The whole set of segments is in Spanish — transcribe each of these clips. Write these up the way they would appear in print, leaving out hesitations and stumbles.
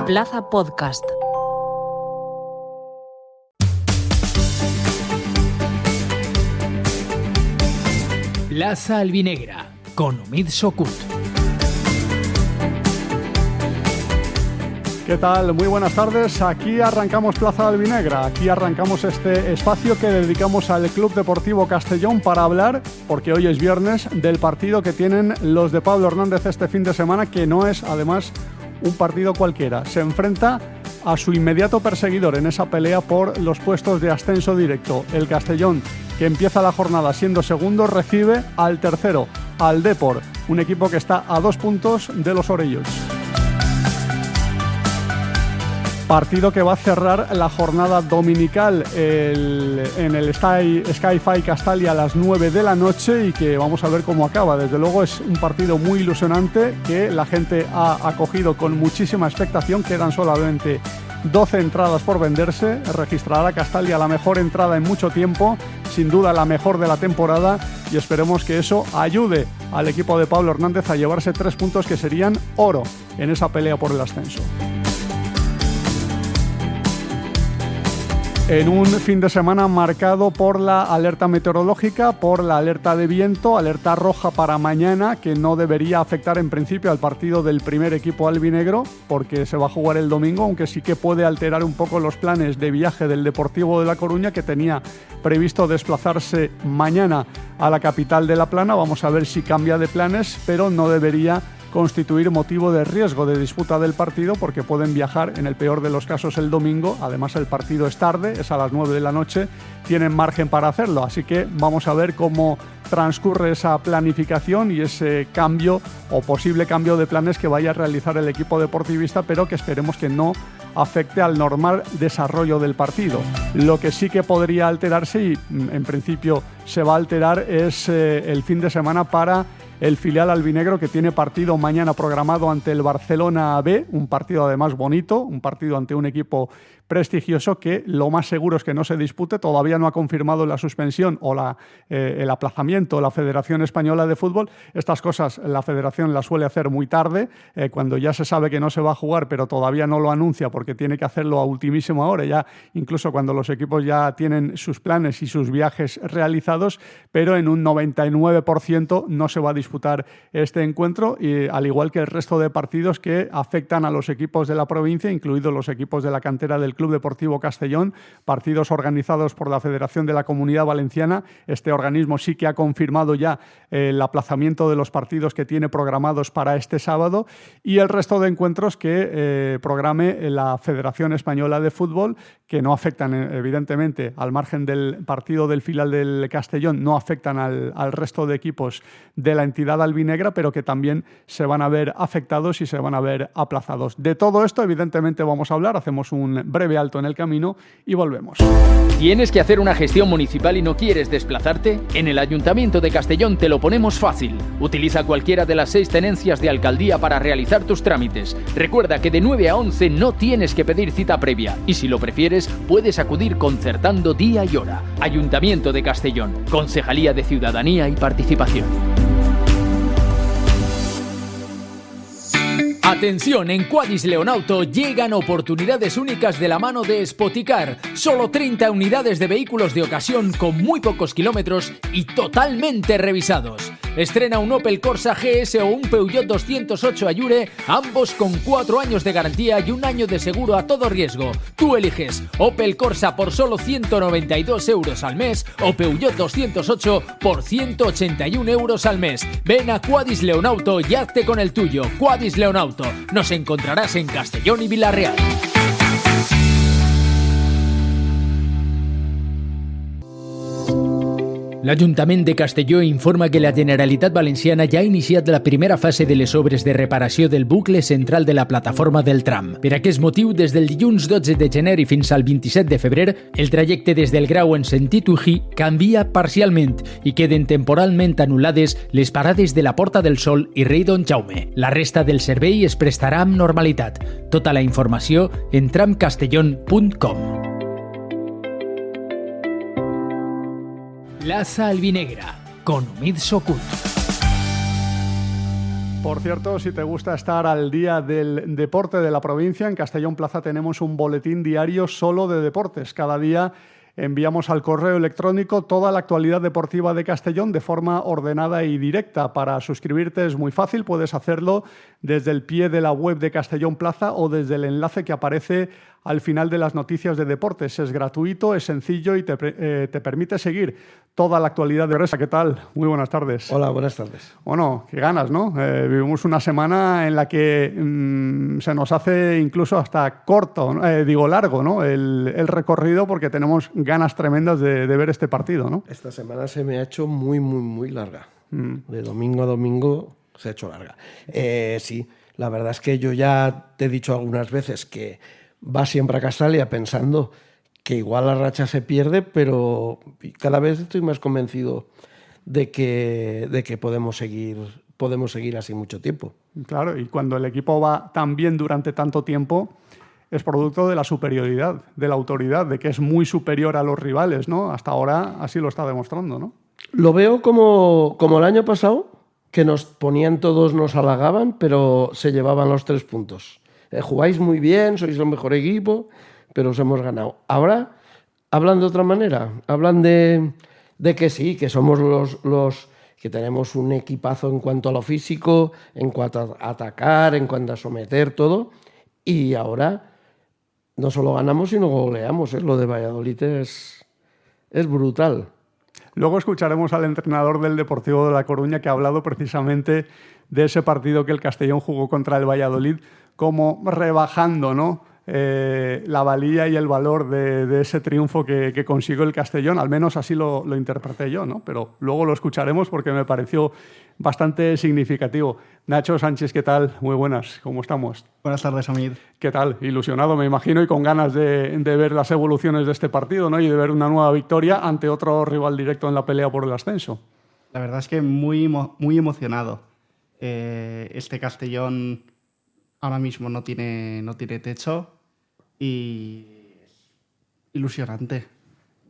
Plaza Podcast. Plaza Albinegra, con Omid Sokut. ¿Qué tal? Muy buenas tardes. Aquí arrancamos Plaza Albinegra. Aquí arrancamos este espacio que dedicamos al Club Deportivo Castellón para hablar, porque hoy es viernes, del partido que tienen los de Pablo Hernández este fin de semana, que no es, además, un partido cualquiera. Se enfrenta a su inmediato perseguidor en esa pelea por los puestos de ascenso directo. El Castellón, que empieza la jornada siendo segundo, recibe al tercero, al Depor, un equipo que está a 2 puntos de los Orellos. Partido que va a cerrar la jornada dominical en el Sky-Fi Castalia a las 9 de la noche y que vamos a ver cómo acaba. Desde luego es un partido muy ilusionante que la gente ha acogido con muchísima expectación. Quedan solamente 12 entradas por venderse. Registrará Castalia la mejor entrada en mucho tiempo, sin duda la mejor de la temporada, y esperemos que eso ayude al equipo de Pablo Hernández a llevarse 3 puntos que serían oro en esa pelea por el ascenso. En un fin de semana marcado por la alerta meteorológica, por la alerta de viento, alerta roja para mañana, que no debería afectar en principio al partido del primer equipo albinegro, porque se va a jugar el domingo, aunque sí que puede alterar un poco los planes de viaje del Deportivo de La Coruña, que tenía previsto desplazarse mañana a la capital de La Plana. Vamos a ver si cambia de planes, pero no debería constituir motivo de riesgo de disputa del partido, porque pueden viajar en el peor de los casos el domingo. Además, el partido es tarde, es a las 9 de la noche, tienen margen para hacerlo, así que vamos a ver cómo transcurre esa planificación y ese cambio o posible cambio de planes que vaya a realizar el equipo deportivista, pero que esperemos que no afecte al normal desarrollo del partido. Lo que sí que podría alterarse, y en principio se va a alterar, es el fin de semana para el filial albinegro, que tiene partido mañana programado ante el Barcelona B, un partido además bonito, un partido ante un equipo prestigioso que lo más seguro es que no se dispute. Todavía no ha confirmado la suspensión o el aplazamiento la Federación Española de Fútbol. Estas cosas la Federación las suele hacer muy tarde, cuando ya se sabe que no se va a jugar, pero todavía no lo anuncia porque tiene que hacerlo a ultimísima hora, ya incluso cuando los equipos ya tienen sus planes y sus viajes realizados, pero en un 99% no se va a disputar este encuentro, y al igual que el resto de partidos que afectan a los equipos de la provincia, incluidos los equipos de la cantera del Club Deportivo Castellón, partidos organizados por la Federación de la Comunidad Valenciana. Este organismo sí que ha confirmado ya el aplazamiento de los partidos que tiene programados para este sábado, y el resto de encuentros que programe la Federación Española de Fútbol, que no afectan, evidentemente, al margen del partido del filial del Castellón, no afectan al resto de equipos de la entidad albinegra, pero que también se van a ver afectados y se van a ver aplazados. De todo esto, evidentemente, vamos a hablar. Hacemos un breve alto en el camino y volvemos. ¿Tienes que hacer una gestión municipal y no quieres desplazarte? En el Ayuntamiento de Castellón te lo ponemos fácil. Utiliza cualquiera de las 6 tenencias de alcaldía para realizar tus trámites. Recuerda que de 9 a 11 no tienes que pedir cita previa, y si lo prefieres, puedes acudir concertando día y hora. Ayuntamiento de Castellón, Concejalía de Ciudadanía y Participación. Atención, en Quadis Leonauto llegan oportunidades únicas de la mano de Spoticar. Solo 30 unidades de vehículos de ocasión con muy pocos kilómetros y totalmente revisados. Estrena un Opel Corsa GS o un Peugeot 208 Ayure, ambos con 4 años de garantía y 1 año de seguro a todo riesgo. Tú eliges Opel Corsa por solo 192 euros al mes o Peugeot 208 por 181 euros al mes. Ven a Quadis Leonauto y hazte con el tuyo. Quadis Leonauto. Nos encontrarás en Castellón y Vila-real. L'Ajuntament de Castelló informa que la Generalitat Valenciana ja ha iniciat la primera fase de les obres de reparació del bucle central de la plataforma del tram. Per aquest motiu, des del dilluns 12 de gener i fins al 27 de febrer, el trajecte des del Grau en sentit Ují canvia parcialment i queden temporalment anul·lades les parades de la Porta del Sol i Rei Don Jaume. La resta del servei es prestarà amb normalitat. Tota la informació en tramcastellón.com. Plaza Albinegra, con Omid Sokut. Por cierto, si te gusta estar al día del deporte de la provincia, en Castellón Plaza tenemos un boletín diario solo de deportes. Cada día enviamos al correo electrónico toda la actualidad deportiva de Castellón de forma ordenada y directa. Para suscribirte es muy fácil, puedes hacerlo desde el pie de la web de Castellón Plaza o desde el enlace que aparece al final de las noticias de deportes. Es gratuito, es sencillo y te permite seguir toda la actualidad de Resa. ¿Qué tal? Muy buenas tardes. Hola, buenas tardes. Bueno, qué ganas, ¿no? Vivimos una semana en la que se nos hace incluso hasta corto, largo, ¿no? El recorrido, porque tenemos ganas tremendas de ver este partido, ¿no? Esta semana se me ha hecho muy, muy, muy larga. De domingo a domingo se ha hecho larga. Sí, la verdad es que yo ya te he dicho algunas veces que vas siempre a Castalia pensando que igual la racha se pierde, pero cada vez estoy más convencido de que podemos seguir así mucho tiempo. Claro, y cuando el equipo va tan bien durante tanto tiempo, es producto de la superioridad, de la autoridad, de que es muy superior a los rivales, ¿no? Hasta ahora así lo está demostrando, ¿no? Lo veo como el año pasado, que nos ponían todos, nos halagaban, pero se llevaban los 3 puntos. Jugáis muy bien, sois el mejor equipo, pero os hemos ganado. Ahora hablan de otra manera, hablan de que sí, que somos los que tenemos un equipazo en cuanto a lo físico, en cuanto a atacar, en cuanto a someter, todo. Y ahora no solo ganamos, sino goleamos. Lo de Valladolid es brutal. Luego escucharemos al entrenador del Deportivo de La Coruña, que ha hablado precisamente de ese partido que el Castellón jugó contra el Valladolid, como rebajando, ¿no?, la valía y el valor de ese triunfo que consiguió el Castellón. Al menos así lo interpreté yo, ¿no? Pero luego lo escucharemos porque me pareció bastante significativo. Nacho Sánchez, ¿qué tal? Muy buenas, ¿cómo estamos? Buenas tardes, Amir. ¿Qué tal? Ilusionado, me imagino, y con ganas de ver las evoluciones de este partido, ¿no? Y de ver una nueva victoria ante otro rival directo en la pelea por el ascenso. La verdad es que muy emocionado. Este Castellón ahora mismo no tiene techo y ilusionante.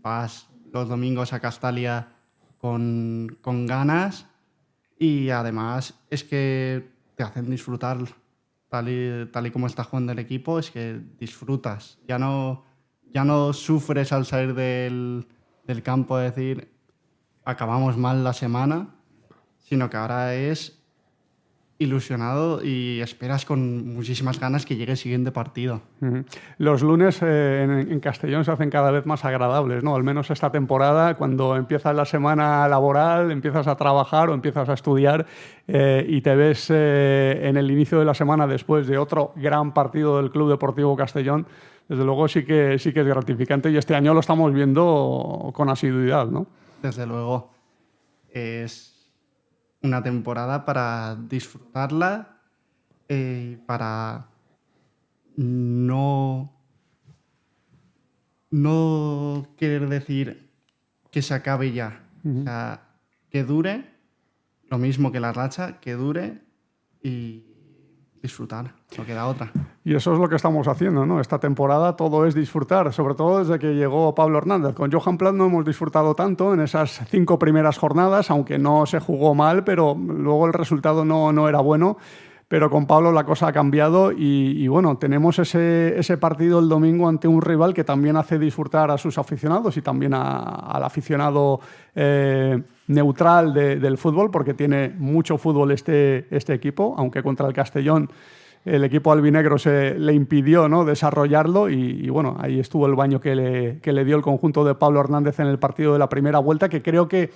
Vas los domingos a Castalia con ganas y además es que te hacen disfrutar tal y como está jugando el equipo, es que disfrutas. Ya no sufres al salir del campo, es decir, acabamos mal la semana, sino que ahora es ilusionado y esperas con muchísimas ganas que llegue el siguiente partido. Los lunes en Castellón se hacen cada vez más agradables, ¿no? Al menos esta temporada, cuando empieza la semana laboral, empiezas a trabajar o empiezas a estudiar y te ves en el inicio de la semana después de otro gran partido del Club Deportivo Castellón. Desde luego sí que es gratificante y este año lo estamos viendo con asiduidad, ¿no? Desde luego. Es una temporada para disfrutarla, para no querer decir que se acabe ya. O sea, que dure, lo mismo que la racha, que dure y disfrutar, no queda otra. Y eso es lo que estamos haciendo, ¿no? Esta temporada todo es disfrutar, sobre todo desde que llegó Pablo Hernández. Con Johan Plat no hemos disfrutado tanto en esas 5 primeras jornadas, aunque no se jugó mal, pero luego el resultado no era bueno. Pero con Pablo la cosa ha cambiado y bueno, tenemos ese partido el domingo ante un rival que también hace disfrutar a sus aficionados y también al aficionado neutral del fútbol, porque tiene mucho fútbol este equipo, aunque contra el Castellón el equipo albinegro le impidió, ¿no?, desarrollarlo y bueno, ahí estuvo el baño que le dio el conjunto de Pablo Hernández en el partido de la primera vuelta, que creo que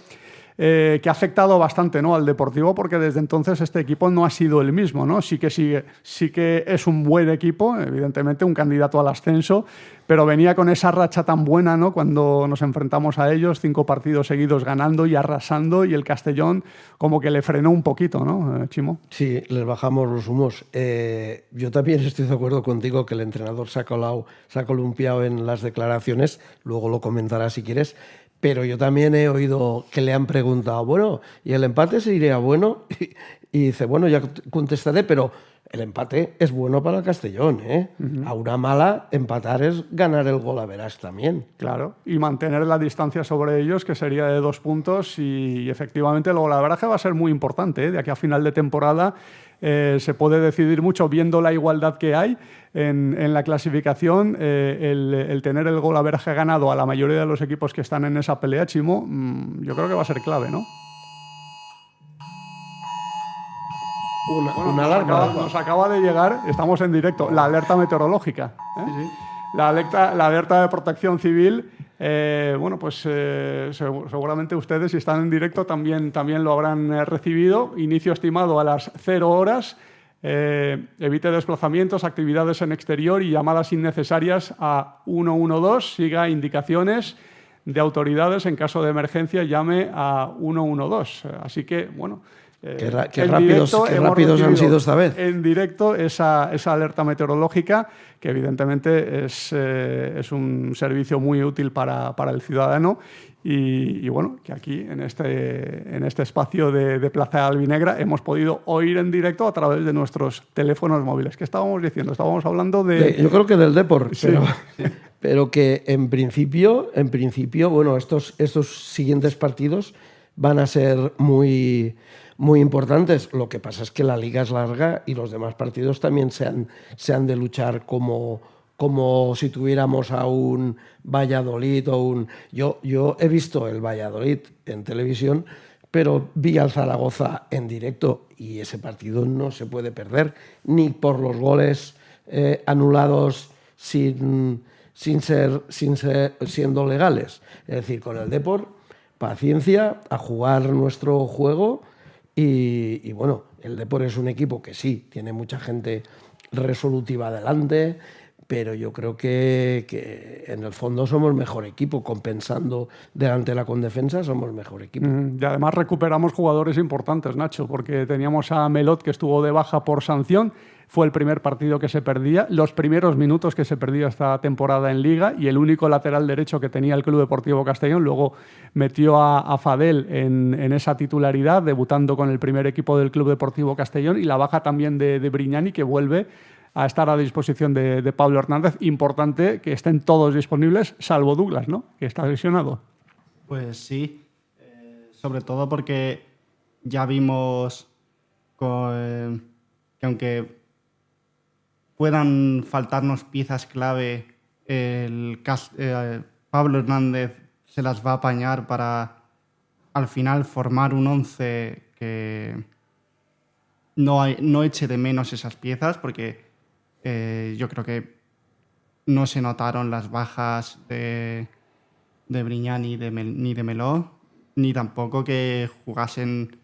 ha afectado bastante, ¿no?, al Deportivo, porque desde entonces este equipo no ha sido el mismo, ¿no? Sí que es un buen equipo, evidentemente un candidato al ascenso, pero venía con esa racha tan buena, ¿no?, cuando nos enfrentamos a ellos, 5 partidos seguidos ganando y arrasando, y el Castellón como que le frenó un poquito, ¿no, Chimo? Sí, les bajamos los humos. Yo también estoy de acuerdo contigo que el entrenador se ha columpiado en las declaraciones, luego lo comentarás si quieres. Pero yo también he oído que le han preguntado, bueno, ¿y el empate se iría bueno? Y dice, bueno, ya contestaré, pero el empate es bueno para el Castellón, ¿eh? A una mala, empatar es ganar el gol a verás también. Claro, y mantener la distancia sobre ellos, que sería de 2 puntos, y efectivamente el golaveraje va a ser muy importante, ¿eh? De aquí a final de temporada se puede decidir mucho viendo la igualdad que hay en la clasificación. El tener el golaveraje ganado a la mayoría de los equipos que están en esa pelea, Chimo, yo creo que va a ser clave, ¿no? Una alarma. Nos acaba de llegar, estamos en directo, la alerta meteorológica. Sí. La alerta de protección civil. Seguramente ustedes, si están en directo, también lo habrán recibido. Inicio estimado a las 0 horas. Evite desplazamientos, actividades en exterior y llamadas innecesarias a 112. Siga indicaciones de autoridades. En caso de emergencia, llame a 112. Así que, bueno... Qué rápidos han sido esta vez. En directo esa alerta meteorológica, que evidentemente es un servicio muy útil para el ciudadano. Y bueno, que aquí en este espacio de Plaza Albinegra hemos podido oír en directo a través de nuestros teléfonos móviles. ¿Qué estábamos diciendo? Estábamos hablando yo creo que del Depor, sí. pero que en principio, bueno, estos siguientes partidos van a ser muy importantes. Lo que pasa es que la liga es larga y los demás partidos también se han de luchar como si tuviéramos a un Valladolid o un... Yo he visto el Valladolid en televisión, pero vi al Zaragoza en directo y ese partido no se puede perder, ni por los goles anulados siendo legales. Es decir, con el Depor, paciencia, a jugar nuestro juego. Y bueno, el Depor es un equipo que sí, tiene mucha gente resolutiva delante, pero yo creo que en el fondo somos mejor equipo, compensando delante de la condefensa, somos mejor equipo. Y además recuperamos jugadores importantes, Nacho, porque teníamos a Melot, que estuvo de baja por sanción. Fue el primer partido que se perdía, los primeros minutos que se perdía esta temporada en Liga, y el único lateral derecho que tenía el Club Deportivo Castellón. Luego metió a Fadel en esa titularidad, debutando con el primer equipo del Club Deportivo Castellón, y la baja también de Brignani, que vuelve a estar a disposición de Pablo Hernández. Importante que estén todos disponibles, salvo Douglas, ¿no?, que está lesionado. Pues sí, sobre todo porque ya vimos que aunque puedan faltarnos piezas clave, Pablo Hernández se las va a apañar para al final formar un 11 que no eche de menos esas piezas, porque yo creo que no se notaron las bajas de Brignani ni de Meló, ni tampoco que jugasen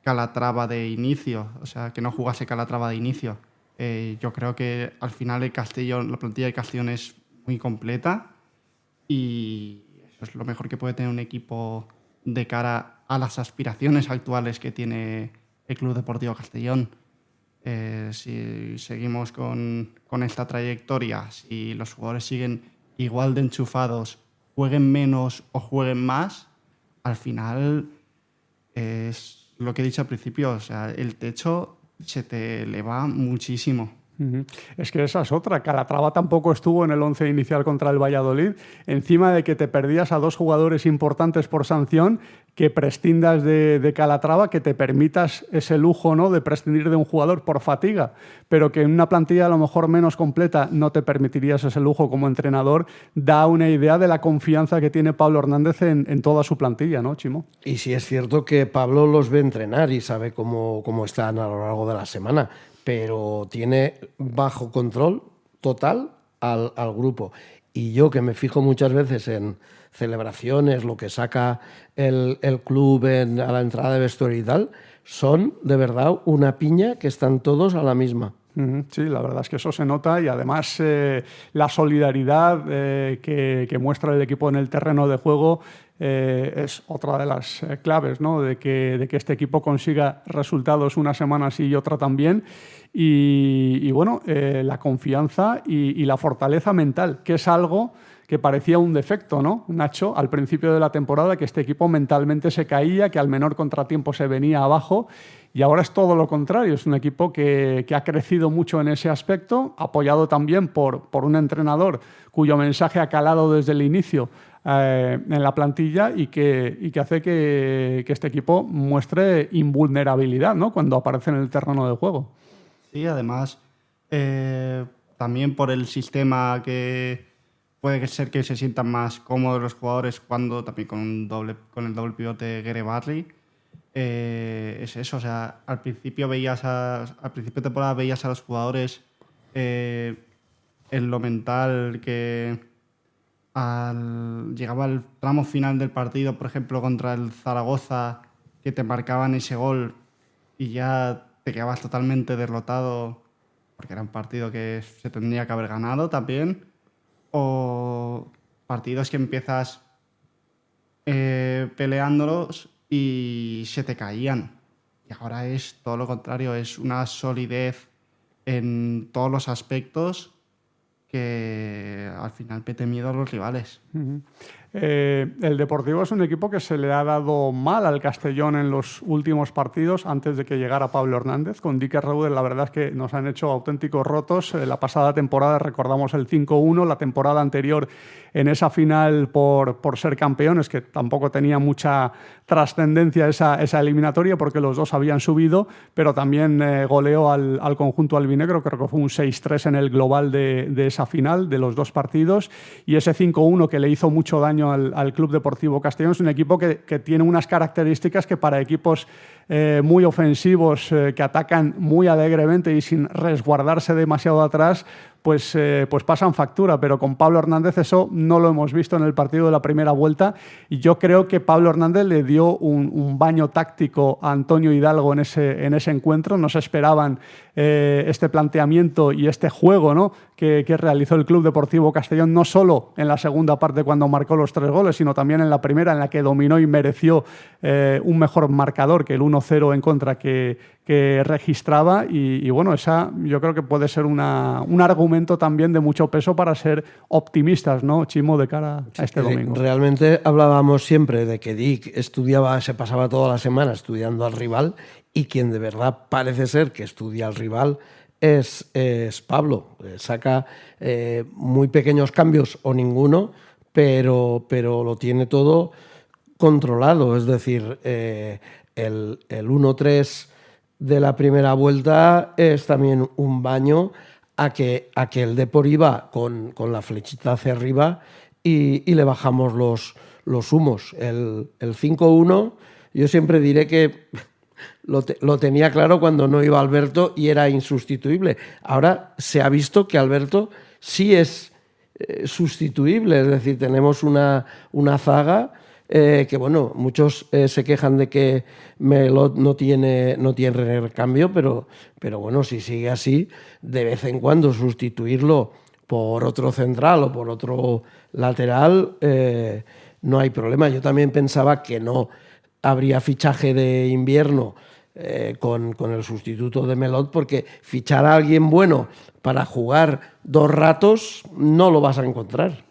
Calatrava de inicio, o sea, que no jugase Calatrava de inicio. Yo creo que al final la plantilla de Castellón es muy completa y eso es lo mejor que puede tener un equipo de cara a las aspiraciones actuales que tiene el Club Deportivo Castellón. Si seguimos con esta trayectoria, si los jugadores siguen igual de enchufados, jueguen menos o jueguen más, al final es lo que he dicho al principio, o sea, el techo se te eleva muchísimo. Es que esa es otra. Calatrava tampoco estuvo en el 11 inicial contra el Valladolid. Encima de que te perdías a dos jugadores importantes por sanción, que prescindas de Calatrava, que te permitas ese lujo, ¿no?, de prescindir de un jugador por fatiga, pero que en una plantilla a lo mejor menos completa no te permitirías ese lujo como entrenador, da una idea de la confianza que tiene Pablo Hernández en toda su plantilla, ¿no, Chimo? Y sí es cierto que Pablo los ve entrenar y sabe cómo están a lo largo de la semana, pero tiene bajo control total al grupo. Y yo, que me fijo muchas veces en celebraciones, lo que saca el club a la entrada de vestuario y tal, son de verdad una piña que están todos a la misma. Sí, la verdad es que eso se nota, y además la solidaridad que muestra el equipo en el terreno de juego es otra de las claves, ¿no?, de que este equipo consiga resultados una semana sí y otra también. Y bueno, la confianza y la fortaleza mental, que es algo que parecía un defecto, ¿no, Nacho?, al principio de la temporada, que este equipo mentalmente se caía, que al menor contratiempo se venía abajo, y ahora es todo lo contrario. Es un equipo que ha crecido mucho en ese aspecto, apoyado también por un entrenador cuyo mensaje ha calado desde el inicio en la plantilla y que hace que este equipo muestre invulnerabilidad, ¿no?, cuando aparece en el terreno de juego. Sí, además, también por el sistema que puede ser que se sientan más cómodos los jugadores jugando también con el doble pivote Gary Barry. Es eso, o sea, al principio de temporada veías a los jugadores en lo mental que llegaba al tramo final del partido, por ejemplo, contra el Zaragoza, que te marcaban ese gol y ya te quedabas totalmente derrotado porque era un partido que se tendría que haber ganado también, o partidos que empiezas peleándolos y se te caían. Y ahora es todo lo contrario, es una solidez en todos los aspectos que al final mete miedo a los rivales. Uh-huh. El Deportivo es un equipo que se le ha dado mal al Castellón en los últimos partidos antes de que llegara Pablo Hernández. Con Dicker Reuter la verdad es que nos han hecho auténticos rotos. La pasada temporada recordamos el 5-1, la temporada anterior en esa final por ser campeones, que tampoco tenía mucha trascendencia esa eliminatoria porque los dos habían subido, pero también goleó al conjunto albinegro, creo que fue un 6-3 en el global de esa final, de los dos partidos, y ese 5-1 que le hizo mucho daño al Club Deportivo Castellón. Es un equipo que tiene unas características que para equipos muy ofensivos, que atacan muy alegremente y sin resguardarse demasiado atrás, pues pasan factura, pero con Pablo Hernández eso no lo hemos visto en el partido de la primera vuelta, y yo creo que Pablo Hernández le dio un baño táctico a Antonio Hidalgo en ese encuentro. No se esperaban este planteamiento y este juego, ¿no?, que realizó el Club Deportivo Castellón, no solo en la segunda parte cuando marcó los 3 goles, sino también en la primera, en la que dominó y mereció un mejor marcador que el 1-0 en contra que registraba, y bueno, esa yo creo que puede ser un argumento también de mucho peso para ser optimistas, ¿no, Chimo, de cara a este domingo? Realmente hablábamos siempre de que Dick se pasaba toda la semana estudiando al rival, y quien de verdad parece ser que estudia al rival es Pablo. Saca muy pequeños cambios o ninguno, pero lo tiene todo controlado. Es decir, el 1-3 de la primera vuelta es también un baño a que el Depor iba con la flechita hacia arriba y le bajamos los humos. El 5-1, yo siempre diré que lo tenía claro cuando no iba Alberto y era insustituible. Ahora se ha visto que Alberto sí es sustituible, es decir, tenemos una zaga que, bueno, muchos se quejan de que Melot no tiene recambio, pero bueno, si sigue así, de vez en cuando sustituirlo por otro central o por otro lateral, no hay problema. Yo también pensaba que no habría fichaje de invierno con el sustituto de Melot, porque fichar a alguien bueno para jugar 2 ratos no lo vas a encontrar.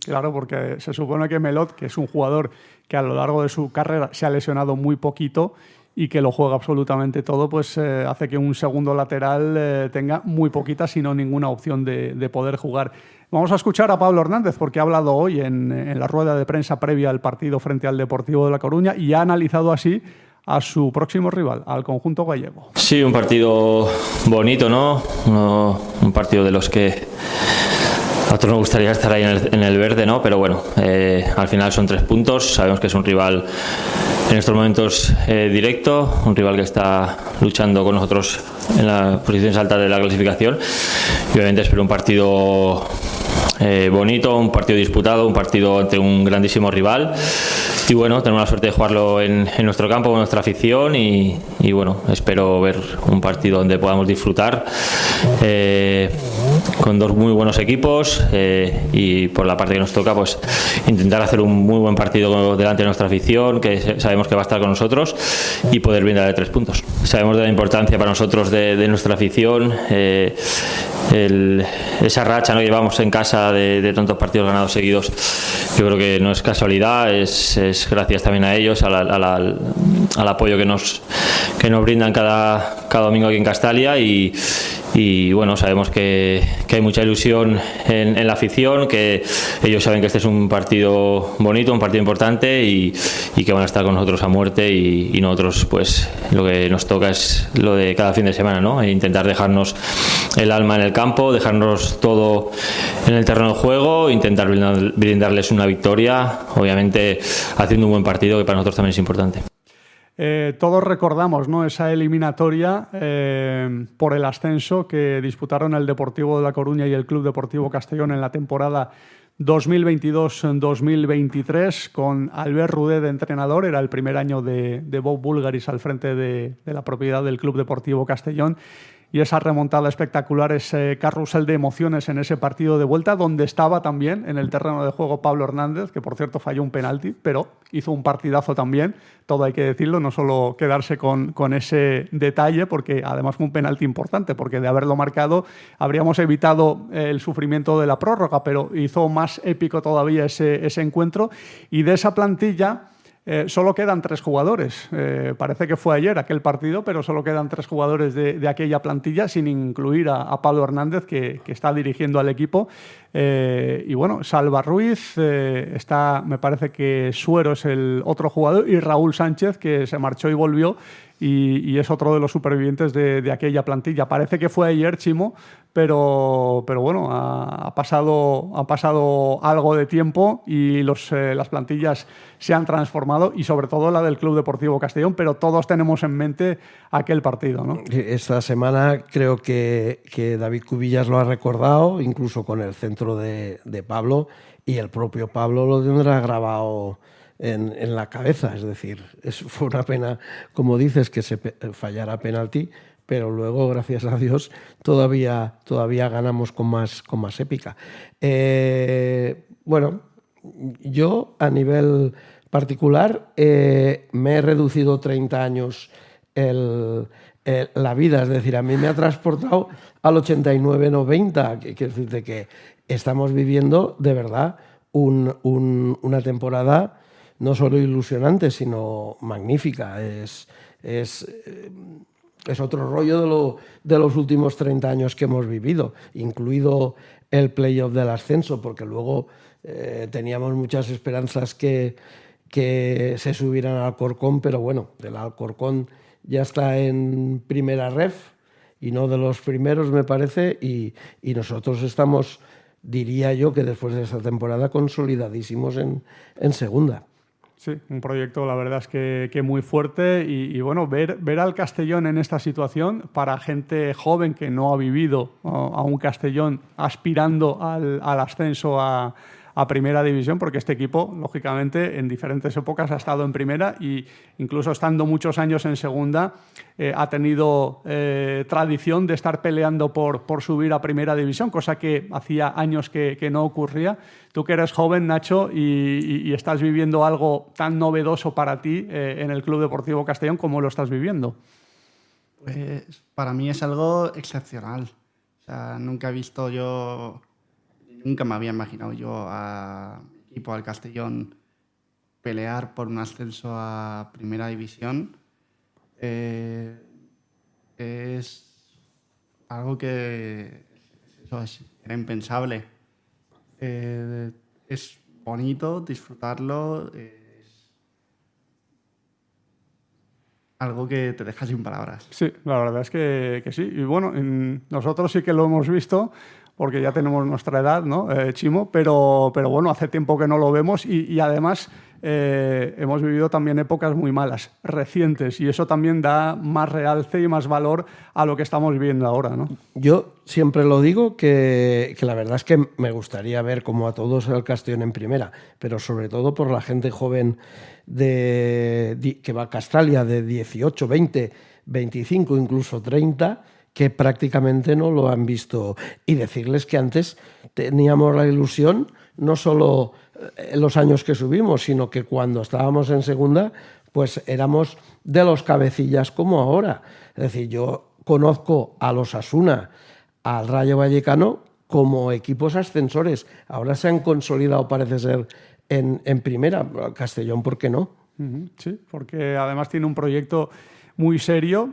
Claro, porque se supone que Melot, que es un jugador que a lo largo de su carrera se ha lesionado muy poquito y que lo juega absolutamente todo, pues hace que un segundo lateral tenga muy poquita, si no ninguna opción de poder jugar. Vamos a escuchar a Pablo Hernández, porque ha hablado hoy en la rueda de prensa previa al partido frente al Deportivo de La Coruña y ha analizado así a su próximo rival, al conjunto gallego. Sí, un partido bonito, ¿no? Un partido de los que a otros nos gustaría estar ahí en el verde, ¿no? Pero bueno, al final son 3 puntos. Sabemos que es un rival en estos momentos directo, un rival que está luchando con nosotros en las posiciones altas de la clasificación, y obviamente espero un partido bonito, un partido disputado, un partido ante un grandísimo rival. Y bueno, tenemos la suerte de jugarlo en nuestro campo, con nuestra afición, y bueno, espero ver un partido donde podamos disfrutar con 2 muy buenos equipos, y por la parte que nos toca, pues intentar hacer un muy buen partido delante de nuestra afición, que sabemos que va a estar con nosotros, y poder brindarle 3 puntos. Sabemos de la importancia para nosotros de nuestra afición, esa racha, ¿no?, que llevamos en casa de tantos partidos ganados seguidos. Yo creo que no es casualidad, es gracias también a ellos, al apoyo que nos brindan cada domingo aquí en Castalia, y y bueno, sabemos que hay mucha ilusión en la afición, que ellos saben que este es un partido bonito, un partido importante y que van a estar con nosotros a muerte y nosotros pues lo que nos toca es lo de cada fin de semana, ¿no? E intentar dejarnos el alma en el campo, dejarnos todo en el terreno de juego, intentar brindarles una victoria, obviamente haciendo un buen partido que para nosotros también es importante. Todos recordamos, ¿no?, esa eliminatoria por el ascenso que disputaron el Deportivo de La Coruña y el Club Deportivo Castellón en la temporada 2022-2023 con Albert Rude de entrenador. Era el primer año de Bob Bulgaris al frente de la propiedad del Club Deportivo Castellón. Y esa remontada espectacular, ese carrusel de emociones en ese partido de vuelta, donde estaba también en el terreno de juego Pablo Hernández, que por cierto falló un penalti, pero hizo un partidazo también, todo hay que decirlo, no solo quedarse con ese detalle, porque además fue un penalti importante, porque de haberlo marcado habríamos evitado el sufrimiento de la prórroga, pero hizo más épico todavía ese encuentro. Y de esa plantilla solo quedan 3 jugadores. Parece que fue ayer aquel partido, pero solo quedan 3 jugadores de aquella plantilla, sin incluir a Pablo Hernández, que está dirigiendo al equipo. Y bueno, Salva Ruiz, me parece que Suero es el otro jugador, y Raúl Sánchez, que se marchó y volvió, y es otro de los supervivientes de aquella plantilla. Parece que fue ayer, Chimo, pero bueno, ha pasado algo de tiempo y las plantillas se han transformado, y sobre todo la del Club Deportivo Castellón, pero todos tenemos en mente aquel partido, ¿no? Esta semana creo que David Cubillas lo ha recordado, incluso con el centro de Pablo, y el propio Pablo lo tendrá grabado en la cabeza. Es decir, fue una pena, como dices, que se fallara penalti, pero luego, gracias a Dios, todavía ganamos con más épica. Bueno, yo a nivel particular me he reducido 30 años la vida, es decir, a mí me ha transportado al 89-90, quiero decirte que estamos viviendo de verdad una temporada no solo ilusionante, sino magnífica. Es otro rollo de los últimos 30 años que hemos vivido, incluido el playoff del ascenso, porque luego teníamos muchas esperanzas que se subieran al Alcorcón, pero bueno, el Alcorcón ya está en primera ref y no de los primeros, me parece, y nosotros estamos, diría yo, que después de esta temporada consolidadísimos en segunda. Sí, un proyecto, la verdad es que muy fuerte, y bueno, ver al Castellón en esta situación, para gente joven que no ha vivido a un Castellón aspirando al ascenso a Primera División, porque este equipo, lógicamente, en diferentes épocas ha estado en Primera, y incluso estando muchos años en Segunda, ha tenido tradición de estar peleando por subir a Primera División, cosa que hacía años que no ocurría. Tú, que eres joven, Nacho, y estás viviendo algo tan novedoso para ti en el Club Deportivo Castellón, ¿cómo lo estás viviendo? Pues para mí es algo excepcional. O sea, nunca me había imaginado yo al Castellón pelear por un ascenso a Primera División. Es algo que era impensable. Es bonito disfrutarlo. Es algo que te deja sin palabras. Sí, la verdad es que sí. Y bueno, nosotros sí que lo hemos visto, porque ya tenemos nuestra edad, ¿no, Chimo? Pero bueno, hace tiempo que no lo vemos, y además hemos vivido también épocas muy malas, recientes, y eso también da más realce y más valor a lo que estamos viviendo ahora, ¿no? Yo siempre lo digo, que la verdad es que me gustaría ver como a todos el Castellón en Primera, pero sobre todo por la gente joven que va a Castalia, de 18, 20, 25, incluso 30, que prácticamente no lo han visto, y decirles que antes teníamos la ilusión, no solo en los años que subimos, sino que cuando estábamos en segunda, pues éramos de los cabecillas como ahora. Es decir, yo conozco a los Osasuna, al Rayo Vallecano, como equipos ascensores. Ahora se han consolidado, parece ser, en Primera. Castellón, ¿por qué no? Sí, porque además tiene un proyecto muy serio.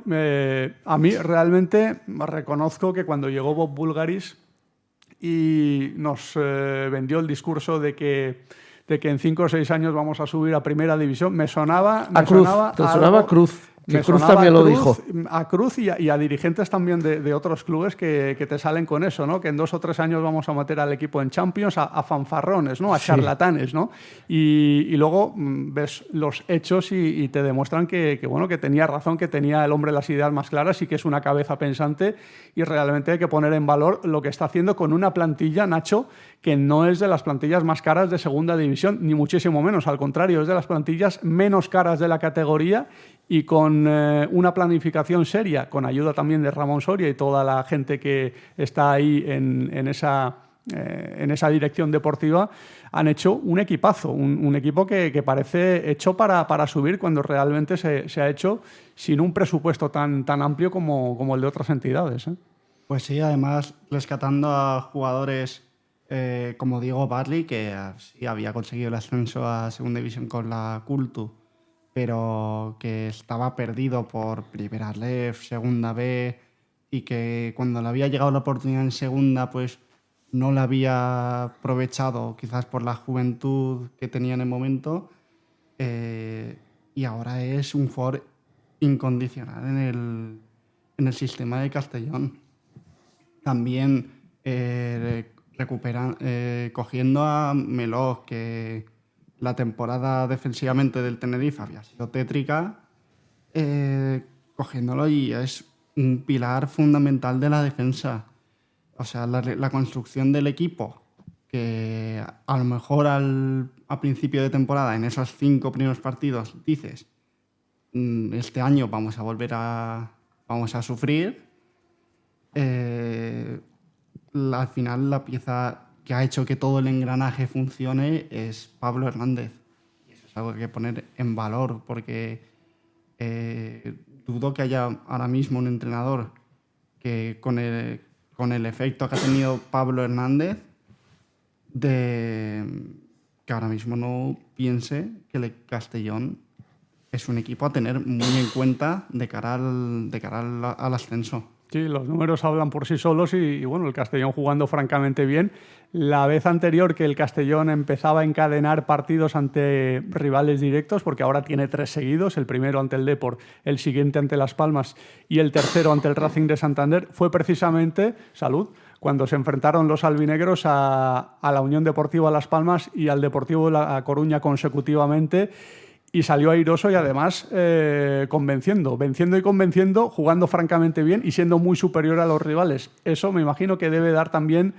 A mí realmente reconozco que cuando llegó Bob Bulgaris y nos vendió el discurso de que en 5 o 6 años vamos a subir a primera división, me sonaba a Cruz, te sonaba Cruz. Que Cruz también lo dijo. A Cruz y a dirigentes también de otros clubes que te salen con eso, ¿no? Que en 2 o 3 años vamos a meter al equipo en Champions, a fanfarrones, ¿no? A charlatanes, ¿no? Y luego ves los hechos y te demuestran que tenía razón, que tenía el hombre las ideas más claras y que es una cabeza pensante, y realmente hay que poner en valor lo que está haciendo con una plantilla, Nacho, que no es de las plantillas más caras de segunda división, ni muchísimo menos. Al contrario, es de las plantillas menos caras de la categoría, y con una planificación seria, con ayuda también de Ramón Soria y toda la gente que está ahí en esa dirección deportiva, han hecho un equipazo, un equipo que parece hecho para subir, cuando realmente se ha hecho sin un presupuesto tan amplio como el de otras entidades, ¿eh? Pues sí, además rescatando a jugadores como Diego Barley, que sí había conseguido el ascenso a segunda división con la Cultu, pero que estaba perdido por Primera Ref, Segunda B, y que cuando le había llegado la oportunidad en Segunda, pues no la había aprovechado, quizás por la juventud que tenía en el momento, y ahora es un jugador incondicional en el sistema de Castellón. También cogiendo a Meló, que la temporada defensivamente del Tenerife había sido tétrica, cogiéndolo, y es un pilar fundamental de la defensa. O sea, la construcción del equipo, que a lo mejor a principio de temporada, en esos 5 primeros partidos, dices, este año vamos a sufrir. Al final, la pieza que ha hecho que todo el engranaje funcione es Pablo Hernández. Y eso es algo que hay que poner en valor, porque dudo que haya ahora mismo un entrenador que con el efecto que ha tenido Pablo Hernández, que ahora mismo no piense que el Castellón es un equipo a tener muy en cuenta de cara al ascenso. Sí, los números hablan por sí solos y bueno, el Castellón jugando francamente bien. La vez anterior que el Castellón empezaba a encadenar partidos ante rivales directos, porque ahora tiene 3 seguidos, el primero ante el Depor, el siguiente ante Las Palmas y el tercero ante el Racing de Santander, fue precisamente, salud, cuando se enfrentaron los albinegros a la Unión Deportiva Las Palmas y al Deportivo de La Coruña consecutivamente. Y salió airoso y además venciendo y convenciendo, jugando francamente bien y siendo muy superior a los rivales. Eso me imagino que debe dar también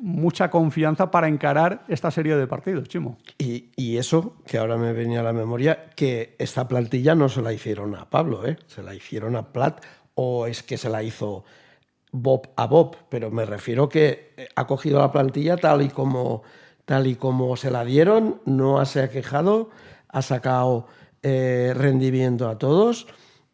mucha confianza para encarar esta serie de partidos, Chimo. Y eso, que ahora me venía a la memoria, que esta plantilla no se la hicieron a Pablo, se la hicieron a Plat, o es que se la hizo Bob a Bob, pero me refiero que ha cogido la plantilla tal y como se la dieron, no se ha quejado, ha sacado rendimiento a todos.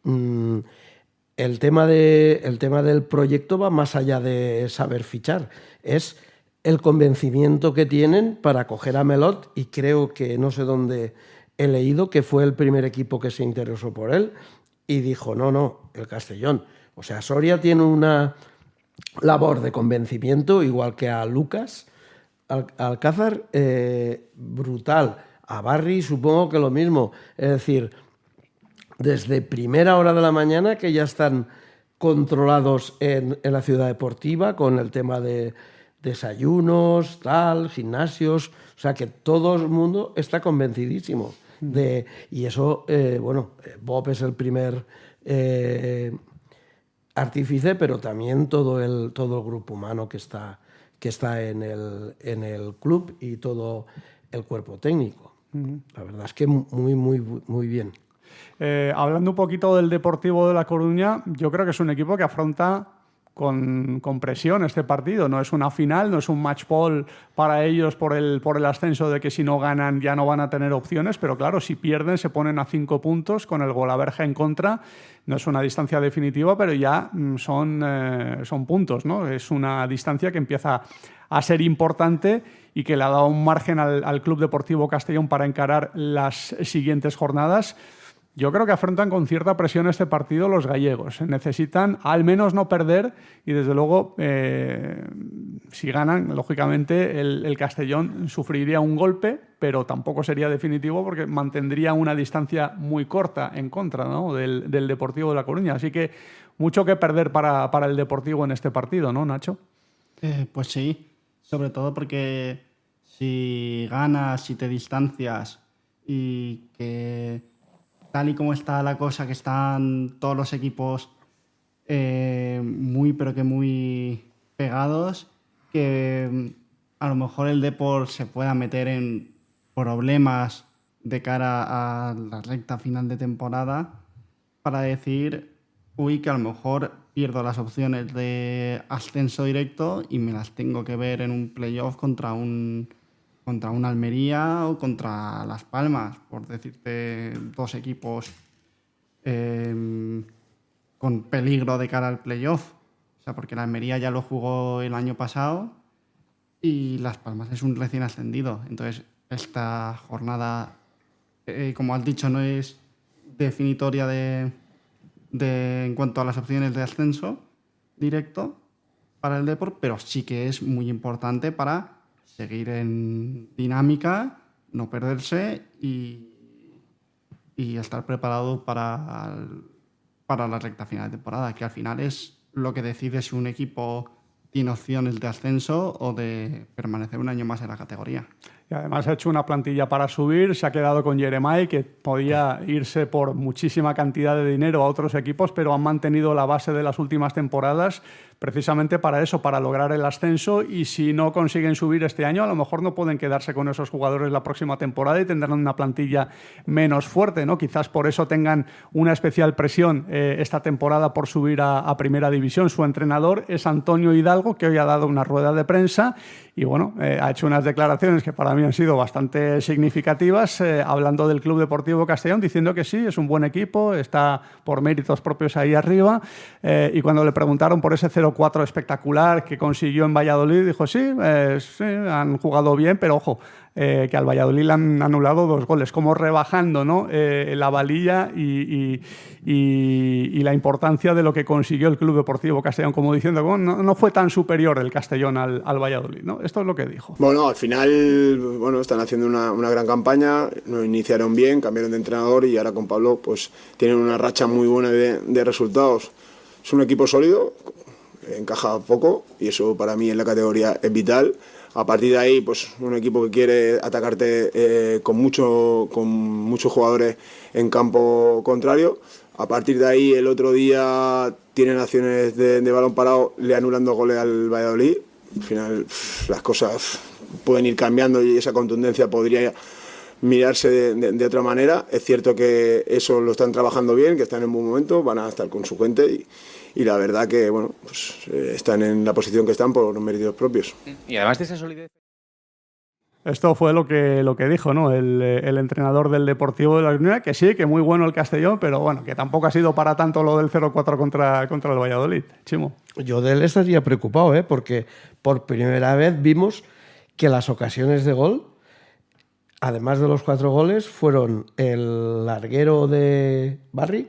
El tema del proyecto va más allá de saber fichar, es el convencimiento que tienen para coger a Melot, y creo que, no sé dónde he leído, que fue el primer equipo que se interesó por él y dijo, no, el Castellón. O sea, Soria tiene una labor de convencimiento, igual que a Lucas Alcázar, brutal. A Barry supongo que lo mismo. Es decir, desde primera hora de la mañana que ya están controlados en la ciudad deportiva con el tema de desayunos, gimnasios. O sea, que todo el mundo está convencidísimo. Y eso, Bob es el primer artífice, pero también todo el grupo humano que está en el club y todo el cuerpo técnico. La verdad es que muy, muy, muy bien. Hablando un poquito del Deportivo de La Coruña, yo creo que es un equipo que afronta con presión este partido. No es una final, no es un match ball para ellos por el ascenso, de que si no ganan ya no van a tener opciones, pero claro, si pierden se ponen a 5 puntos con el Golaberja en contra. No es una distancia definitiva, pero ya son puntos, ¿no? Es una distancia que empieza a ser importante y que le ha dado un margen al Club Deportivo Castellón para encarar las siguientes jornadas. Yo creo que afrontan con cierta presión este partido los gallegos. Necesitan al menos no perder y desde luego si ganan, lógicamente el Castellón sufriría un golpe, pero tampoco sería definitivo porque mantendría una distancia muy corta en contra, ¿no?, del Deportivo de La Coruña. Así que mucho que perder para el Deportivo en este partido, ¿no, Nacho? Pues sí, sobre todo porque si ganas, si te distancias y que tal y como está la cosa, que están todos los equipos muy, pero que muy pegados, que a lo mejor el Depor se pueda meter en problemas de cara a la recta final de temporada para decir, uy, que a lo mejor pierdo las opciones de ascenso directo y me las tengo que ver en un playoff contra un Almería o contra Las Palmas, por decirte dos equipos con peligro de cara al playoff. O sea, porque la Almería ya lo jugó el año pasado y Las Palmas es un recién ascendido. Entonces, esta jornada, como has dicho, no es definitoria en cuanto a las opciones de ascenso directo para el Depor, pero sí que es muy importante para seguir en dinámica, no perderse y estar preparado para la recta final de temporada, que al final es lo que decide si un equipo tiene opciones de ascenso o de permanecer un año más en la categoría. Y además ha hecho una plantilla para subir, se ha quedado con Jeremai, que podía irse por muchísima cantidad de dinero a otros equipos, pero han mantenido la base de las últimas temporadas precisamente para eso, para lograr el ascenso, y si no consiguen subir este año, a lo mejor no pueden quedarse con esos jugadores la próxima temporada y tendrán una plantilla menos fuerte, ¿no? Quizás por eso tengan una especial presión esta temporada por subir a Primera División. Su entrenador es Antonio Hidalgo, que hoy ha dado una rueda de prensa y bueno, ha hecho unas declaraciones que para mí han sido bastante significativas, hablando del Club Deportivo Castellón, diciendo que sí, es un buen equipo, está por méritos propios ahí arriba, y cuando le preguntaron por ese 0-4 espectacular que consiguió en Valladolid, dijo sí, sí, han jugado bien, pero ojo, que al Valladolid le han anulado 2 goles, como rebajando, ¿no?, la valía y la importancia de lo que consiguió el Club Deportivo Castellón, como diciendo que no fue tan superior el Castellón al Valladolid, ¿no? Esto es lo que dijo. Bueno, al final, bueno, están haciendo una gran campaña, lo iniciaron bien, cambiaron de entrenador y ahora con Pablo pues tienen una racha muy buena de resultados. Es un equipo sólido, encaja poco y eso para mí en la categoría es vital. A partir de ahí, pues un equipo que quiere atacarte con muchos jugadores en campo contrario. A partir de ahí, el otro día tienen acciones de balón parado, le anulan 2 goles al Valladolid. Al final, las cosas pueden ir cambiando y esa contundencia podría mirarse de otra manera. Es cierto que eso lo están trabajando bien, que están en buen momento, van a estar con su gente y la verdad que bueno, pues, están en la posición que están por los méritos propios. Y además de esa solidez. Esto fue lo que dijo, ¿no?, el entrenador del Deportivo de La Coruña, que sí, que muy bueno el Castellón, pero bueno, que tampoco ha sido para tanto lo del 0-4 contra el Valladolid. Chimo. Yo de él estaría preocupado, porque por primera vez vimos que las ocasiones de gol, además de los 4 goles, fueron el larguero de Barry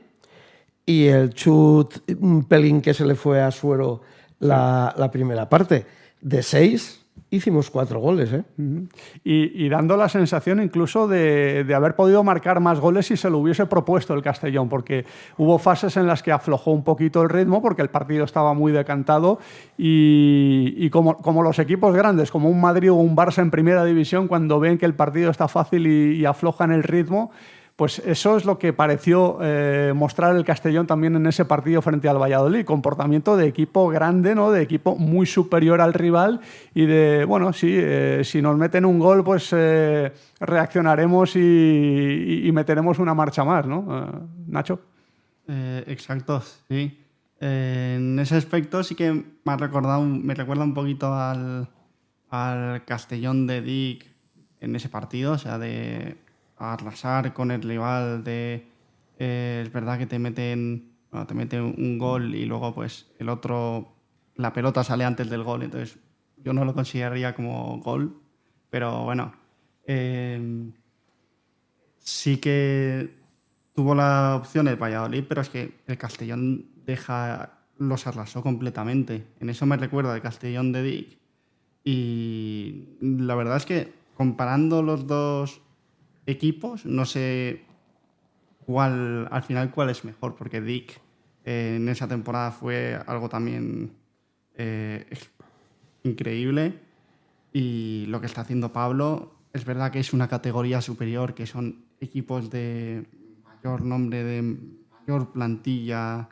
y el chut, un pelín que se le fue a Suero la primera parte. De 6 hicimos 4 goles. Y dando la sensación incluso de haber podido marcar más goles si se lo hubiese propuesto el Castellón, porque hubo fases en las que aflojó un poquito el ritmo porque el partido estaba muy decantado y como los equipos grandes, como un Madrid o un Barça en Primera División, cuando ven que el partido está fácil y aflojan el ritmo, pues eso es lo que pareció mostrar el Castellón también en ese partido frente al Valladolid. Comportamiento de equipo grande, ¿no?, de equipo muy superior al rival y de, bueno, sí, si nos meten un gol, pues reaccionaremos y meteremos una marcha más, ¿no? Nacho. Exacto, sí. En ese aspecto sí que me recuerda un poquito al Castellón de Dick en ese partido, o sea, de arrasar con el rival, es verdad que te meten un gol y luego pues el otro, la pelota sale antes del gol, entonces yo no lo consideraría como gol, pero bueno, sí que tuvo la opción el Valladolid, pero es que el Castellón los arrasó completamente. En eso me recuerda el Castellón de Dick. Y la verdad es que comparando los dos equipos, no sé al final cuál es mejor, porque Dick en esa temporada fue algo también increíble, y lo que está haciendo Pablo es verdad que es una categoría superior, que son equipos de mayor nombre, de mayor plantilla,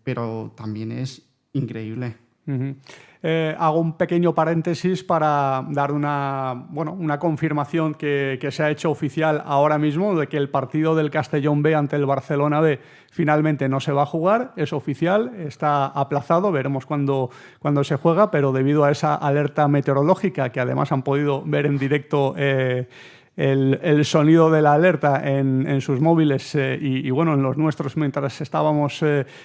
pero también es increíble. Uh-huh. Hago un pequeño paréntesis para dar una confirmación que se ha hecho oficial ahora mismo de que el partido del Castellón B ante el Barcelona B finalmente no se va a jugar, es oficial, está aplazado, veremos cuándo se juega, pero debido a esa alerta meteorológica que además han podido ver en directo el sonido de la alerta en sus móviles y bueno, en los nuestros mientras estábamos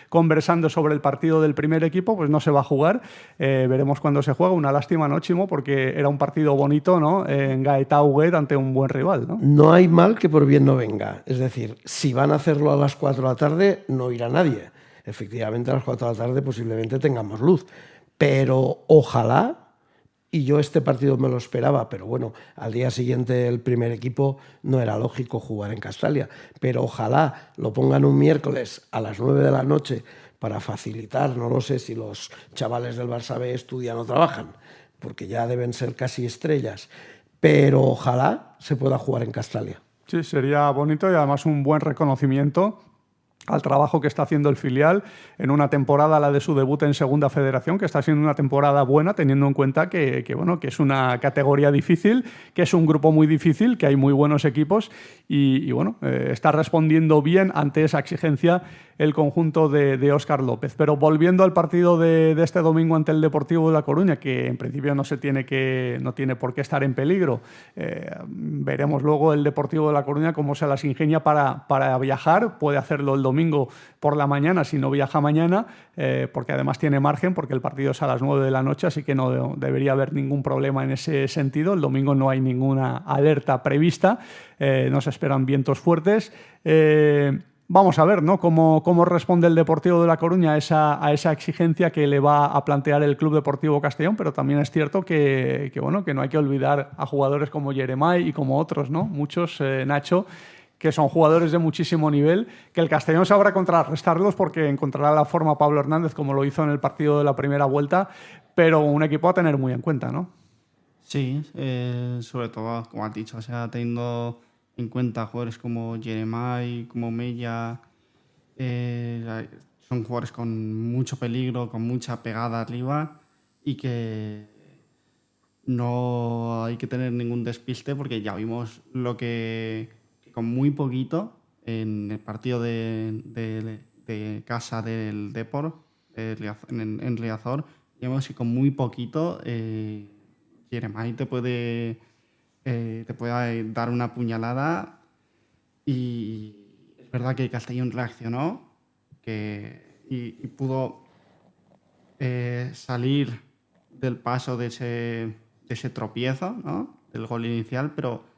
conversando sobre el partido del primer equipo, pues no se va a jugar. Veremos cuándo se juega. Una lástima, ¿no, Chimo? Porque era un partido bonito, ¿no? En Gaetá Huguet ante un buen rival, ¿no? No hay mal que por bien no venga. Es decir, si van a hacerlo a las 4 de la tarde, no irá nadie. Efectivamente, a las 4 de la tarde posiblemente tengamos luz. Pero ojalá... Y yo este partido me lo esperaba, pero bueno, al día siguiente el primer equipo no era lógico jugar en Castalia. Pero ojalá lo pongan un miércoles a las 9 de la noche para facilitar, no lo sé si los chavales del Barça B estudian o trabajan, porque ya deben ser casi estrellas, pero ojalá se pueda jugar en Castalia. Sí, sería bonito y además un buen reconocimiento al trabajo que está haciendo el filial en una temporada, la de su debut en Segunda Federación, que está siendo una temporada buena, teniendo en cuenta que es una categoría difícil, que es un grupo muy difícil, que hay muy buenos equipos y está respondiendo bien ante esa exigencia el conjunto de Óscar López. Pero volviendo al partido de este domingo ante el Deportivo de La Coruña, que en principio no tiene por qué estar en peligro, veremos luego el Deportivo de La Coruña cómo se las ingenia para viajar. Puede hacerlo el domingo por la mañana si no viaja mañana, porque además tiene margen, porque el partido es a las 9 de la noche, así que no debería haber ningún problema en ese sentido. El domingo no hay ninguna alerta prevista, no se esperan vientos fuertes. Vamos a ver, ¿no?, cómo responde el Deportivo de La Coruña a esa exigencia que le va a plantear el Club Deportivo Castellón, pero también es cierto que no hay que olvidar a jugadores como Jeremai y como otros, ¿no? Muchos, Nacho, que son jugadores de muchísimo nivel, que el Castellón sabrá contrarrestarlos porque encontrará la forma Pablo Hernández, como lo hizo en el partido de la primera vuelta, pero un equipo a tener muy en cuenta, ¿no? Sí, sobre todo, como has dicho, o sea, teniendo en cuenta jugadores como Jeremai, como Mella, son jugadores con mucho peligro, con mucha pegada arriba y que no hay que tener ningún despiste porque ya vimos lo que con muy poquito en el partido de casa del Depor en Riazor, ya vemos que con muy poquito Jeremai te puede dar una puñalada y es verdad que Castellón reaccionó y pudo salir del paso de ese tropiezo, ¿no?, del gol inicial, pero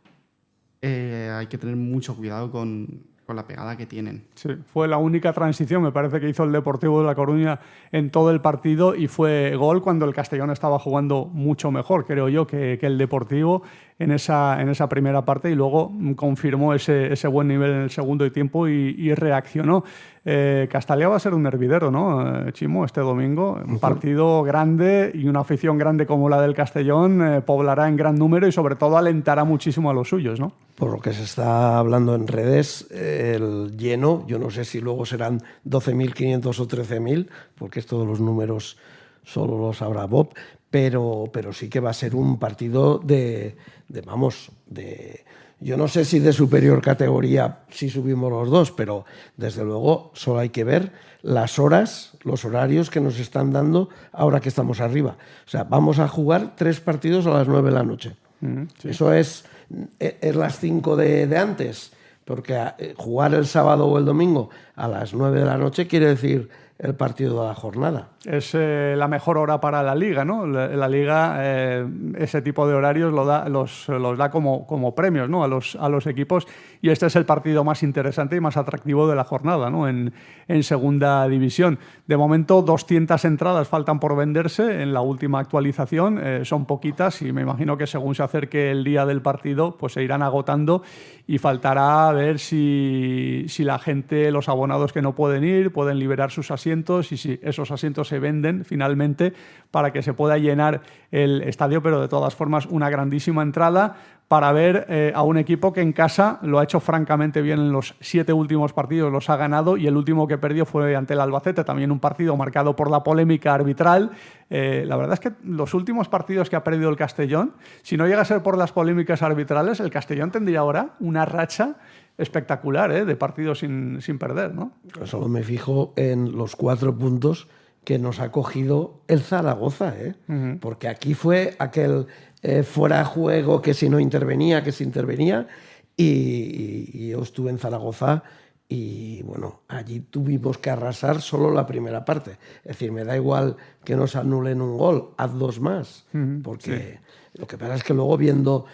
hay que tener mucho cuidado con la pegada que tienen. Sí, fue la única transición, me parece, que hizo el Deportivo de La Coruña en todo el partido y fue gol cuando el Castellón estaba jugando mucho mejor, creo yo, que el Deportivo en esa primera parte y luego confirmó ese buen nivel en el segundo tiempo y reaccionó. Castalia va a ser un hervidero, ¿no, Chimo? Este domingo, un partido grande y una afición grande como la del Castellón poblará en gran número y sobre todo alentará muchísimo a los suyos, ¿no? Por lo que se está hablando en redes, el lleno, yo no sé si luego serán 12.500 o 13.000, porque esto de los números solo lo sabrá Bob, pero sí que va a ser un partido yo no sé si de superior categoría si subimos los dos, pero desde luego solo hay que ver las horas, los horarios que nos están dando ahora que estamos arriba. O sea, vamos a jugar 3 partidos a las 9 de la noche. Sí. Eso es las 5 de antes, porque jugar el sábado o el domingo a las 9 de la noche quiere decir el partido de la jornada. Es la mejor hora para la Liga, ¿no? La Liga ese tipo de horarios los da como premios, ¿no?, a los equipos y este es el partido más interesante y más atractivo de la jornada, ¿no? En segunda división. De momento 200 entradas faltan por venderse en la última actualización, son poquitas y me imagino que según se acerque el día del partido pues se irán agotando y faltará ver si la gente, los abonados que no pueden ir, pueden liberar sus asientos y si esos asientos se venden finalmente para que se pueda llenar el estadio, pero de todas formas una grandísima entrada para ver a un equipo que en casa lo ha hecho francamente bien en los 7 últimos partidos, los ha ganado y el último que perdió fue ante el Albacete, también un partido marcado por la polémica arbitral. La verdad es que los últimos partidos que ha perdido el Castellón, si no llega a ser por las polémicas arbitrales, el Castellón tendría ahora una racha espectacular de partidos sin perder, ¿no? Solo me fijo en los 4 puntos que nos ha cogido el Zaragoza, porque aquí fue aquel fuera de juego que si no intervenía, que se intervenía, y yo estuve en Zaragoza y bueno, allí tuvimos que arrasar solo la primera parte. Es decir, me da igual que nos anulen un gol, haz 2 más, porque lo que pasa es que luego viendo...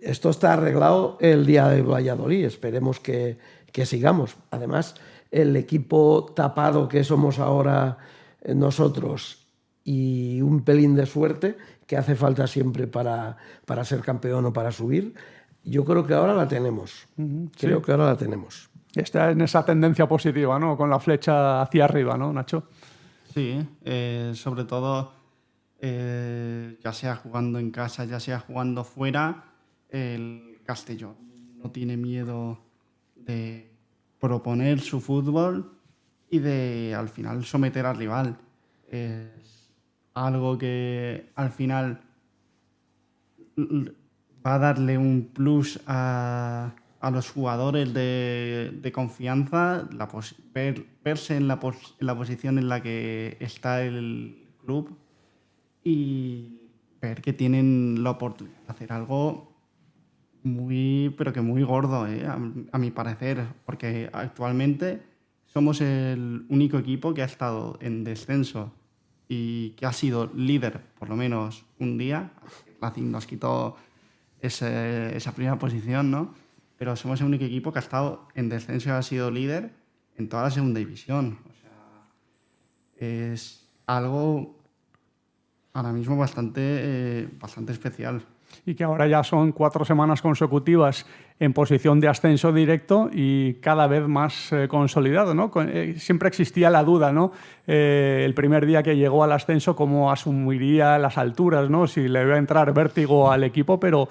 Esto está arreglado el día de Valladolid, esperemos que sigamos. Además, el equipo tapado que somos ahora nosotros y un pelín de suerte que hace falta siempre para ser campeón o para subir, yo creo que ahora la tenemos. Creo que ahora la tenemos. Está en esa tendencia positiva, ¿no? Con la flecha hacia arriba, ¿no, Nacho? Sí, sobre todo, ya sea jugando en casa, ya sea jugando fuera, el Castellón no tiene miedo de proponer su fútbol y de, al final, someter al rival. Es algo que, al final, va a darle un plus a los jugadores de confianza, verse en la posición en la que está el club y ver que tienen la oportunidad de hacer algo pero que muy gordo, a mi parecer, porque actualmente somos el único equipo que ha estado en descenso y que ha sido líder por lo menos un día. Racing nos quitó esa primera posición, ¿no? Pero somos el único equipo que ha estado en descenso y ha sido líder en toda la segunda división. O sea, es algo ahora mismo bastante especial. Y que ahora ya son 4 semanas consecutivas en posición de ascenso directo y cada vez más consolidado, ¿no? Siempre existía la duda, ¿no? El primer día que llegó al ascenso, cómo asumiría las alturas, ¿no? Si le iba a entrar vértigo al equipo, pero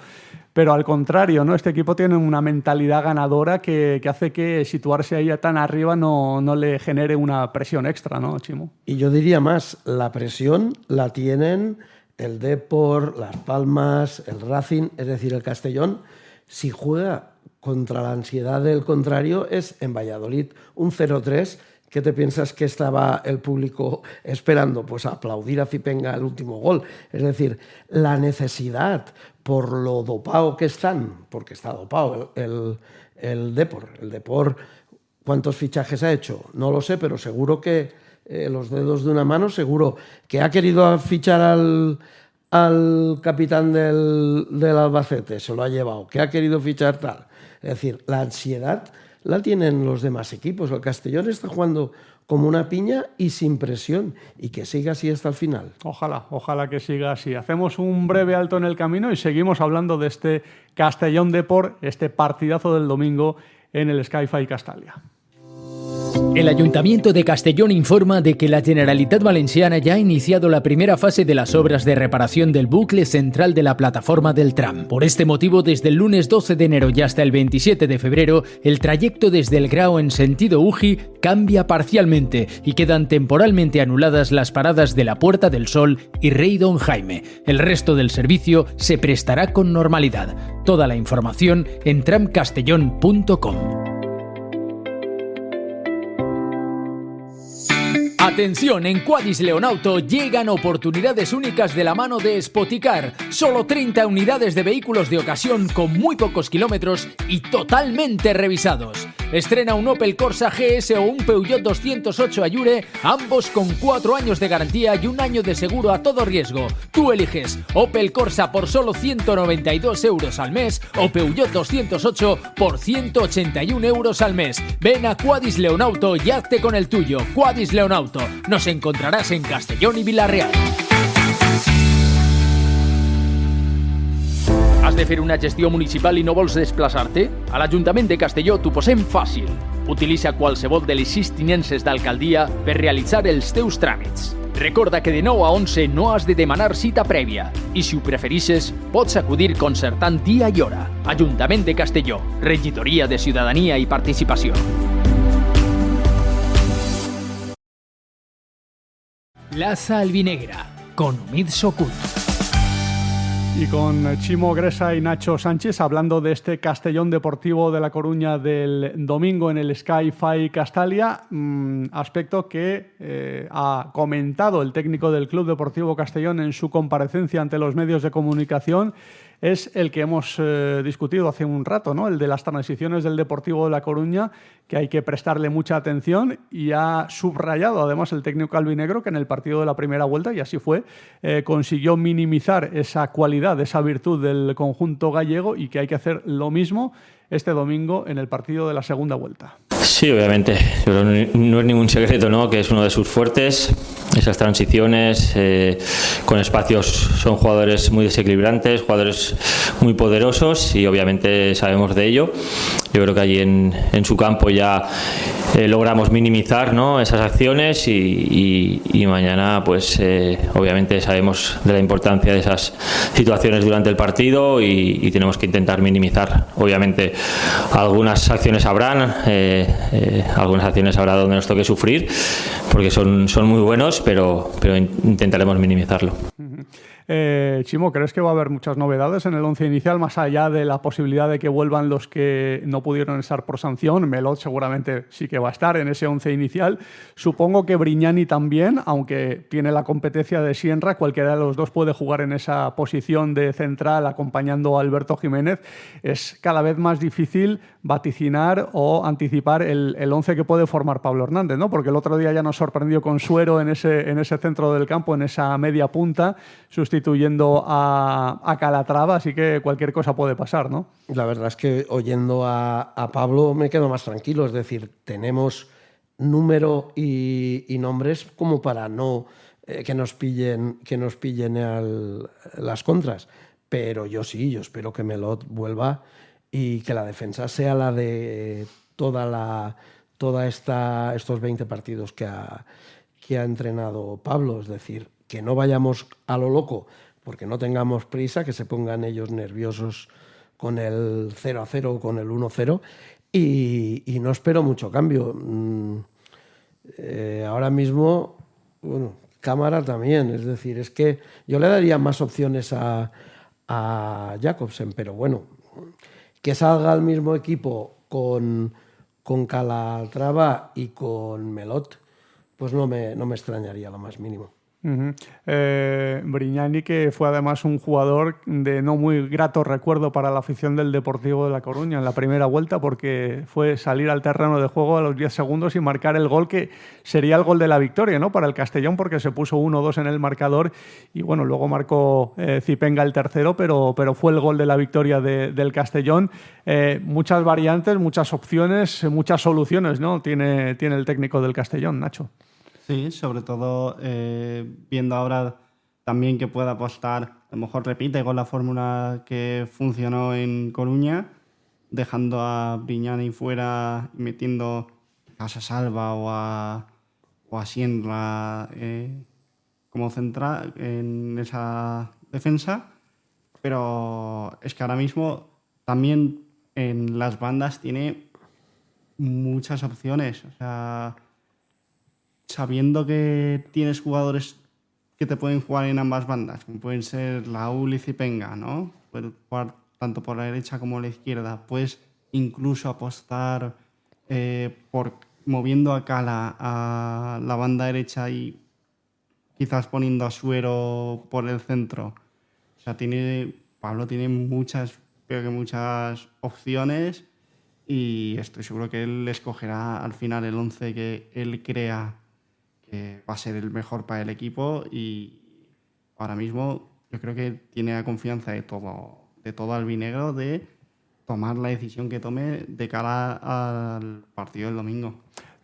al contrario, ¿no? Este equipo tiene una mentalidad ganadora que hace que situarse ahí tan arriba no le genere una presión extra, ¿no, Chimo? Y yo diría más, la presión la tienen el Depor, Las Palmas, el Racing, es decir, el Castellón. Si juega contra la ansiedad del contrario es en Valladolid un 0-3. ¿Qué te piensas que estaba el público esperando? Pues aplaudir a Zipenga el último gol. Es decir, la necesidad por lo dopado que están, porque está dopado el Depor. El Depor, ¿cuántos fichajes ha hecho? No lo sé, pero seguro que los dedos de una mano, seguro que ha querido fichar al capitán del Albacete, se lo ha llevado, que ha querido fichar tal. Es decir, la ansiedad la tienen los demás equipos. El Castellón está jugando como una piña y sin presión, y que siga así hasta el final. Ojalá que siga así. Hacemos un breve alto en el camino y seguimos hablando de este Castellón Depor, este partidazo del domingo en el Sky-Fi Castalia. El Ayuntamiento de Castellón informa de que la Generalitat Valenciana ya ha iniciado la primera fase de las obras de reparación del bucle central de la plataforma del tram. Por este motivo, desde el lunes 12 de enero y hasta el 27 de febrero, el trayecto desde el Grao en sentido Uji cambia parcialmente y quedan temporalmente anuladas las paradas de la Puerta del Sol y Rey Don Jaime. El resto del servicio se prestará con normalidad. Toda la información en tramcastellón.com. Atención, en Quadis Leonauto llegan oportunidades únicas de la mano de Spoticar. Solo 30 unidades de vehículos de ocasión con muy pocos kilómetros y totalmente revisados. Estrena un Opel Corsa GS o un Peugeot 208 Allure, ambos con 4 años de garantía y 1 año de seguro a todo riesgo. Tú eliges Opel Corsa por solo 192 euros al mes o Peugeot 208 por 181 euros al mes. Ven a Quadis Leonauto y hazte con el tuyo. Quadis Leonauto. Nos encontrarás en Castellón y Vila-real. Has de fer una gestió municipal i no vols desplaçar-te? A l'Ajuntament de Castelló t'ho posem fàcil. Utilitza qualsevol de les 6 tinences d'alcaldia per realitzar els teus tràmits. Recorda que de 9 a 11 no has de demanar cita prèvia i si ho preferisses pots acudir concertant dia i hora. Ajuntament de Castelló, Regidoria de Ciutadania i Participació. Plaza Albinegra, con Umid Sokut. Y con Chimo Gresa y Nacho Sánchez hablando de este Castellón Deportivo de La Coruña del domingo en el Sky-Fi Castalia, aspecto que ha comentado el técnico del Club Deportivo Castellón en su comparecencia ante los medios de comunicación. Es el que hemos discutido hace un rato, ¿no? El de las transiciones del Deportivo de La Coruña, que hay que prestarle mucha atención, y ha subrayado además el técnico albinegro que en el partido de la primera vuelta, y así fue, consiguió minimizar esa cualidad, esa virtud del conjunto gallego, y que hay que hacer lo mismo este domingo en el partido de la segunda vuelta. Sí, obviamente. Yo creo que no es ningún secreto, ¿no?, que es uno de sus fuertes. Esas transiciones con espacios, son jugadores muy desequilibrantes, jugadores muy poderosos, y obviamente sabemos de ello. Yo creo que allí en su campo ya logramos minimizar, ¿no?, esas acciones, y mañana pues obviamente sabemos de la importancia de esas situaciones durante el partido, y tenemos que intentar minimizar. Obviamente algunas acciones habrán, algunas acciones habrá donde nos toque sufrir, porque son muy buenos, pero intentaremos minimizarlo. Chimo, ¿crees que va a haber muchas novedades en el once inicial, más allá de la posibilidad de que vuelvan los que no pudieron estar por sanción? Melot seguramente sí que va a estar en ese once inicial. Supongo que Brignani también, aunque tiene la competencia de Sienra. Cualquiera de los dos puede jugar en esa posición de central acompañando a Alberto Jiménez. Es cada vez más difícil vaticinar o anticipar el once que puede formar Pablo Hernández, ¿no? Porque el otro día ya nos sorprendió con Suero en ese centro del campo, en esa media punta, sustituyendo a Calatrava, así que cualquier cosa puede pasar, ¿no? La verdad es que oyendo a Pablo me quedo más tranquilo, es decir, tenemos número y nombres como para no que nos pillen las contras, pero yo espero que Melot vuelva y que la defensa sea la de estos 20 partidos que ha entrenado Pablo, es decir, que no vayamos a lo loco, porque no tengamos prisa, que se pongan ellos nerviosos con el 0-0 o con el 1-0, y no espero mucho cambio. Ahora mismo, bueno, Cámara también, es decir, es que yo le daría más opciones a Jakobsen, pero bueno, que salga el mismo equipo con Calatrava y con Melot, pues no me extrañaría lo más mínimo. Brignani, que fue además un jugador de no muy grato recuerdo para la afición del Deportivo de La Coruña en la primera vuelta, porque fue salir al terreno de juego a los 10 segundos y marcar el gol que sería el gol de la victoria, ¿no?, para el Castellón, porque se puso 1-2 en el marcador, y bueno, luego marcó Zipenga el tercero, pero fue el gol de la victoria del Castellón. Muchas variantes, muchas opciones, muchas soluciones, ¿no?, tiene el técnico del Castellón, Nacho. Sí, sobre todo viendo ahora también que pueda apostar, a lo mejor repite con la fórmula que funcionó en Coruña, dejando a Brignani fuera y metiendo a Salva o a Sienra como central en esa defensa. Pero es que ahora mismo también en las bandas tiene muchas opciones. O sea, sabiendo que tienes jugadores que te pueden jugar en ambas bandas, como pueden ser Laúl y Zipenga, ¿no? Puedes jugar tanto por la derecha como la izquierda. Puedes incluso apostar por moviendo a Cala a la banda derecha y quizás poniendo a Suero por el centro. O sea, Pablo tiene muchas opciones, y estoy seguro que él escogerá al final el 11 que él crea que va a ser el mejor para el equipo, y ahora mismo yo creo que tiene la confianza de todo albinegro de tomar la decisión que tome de cara al partido del domingo.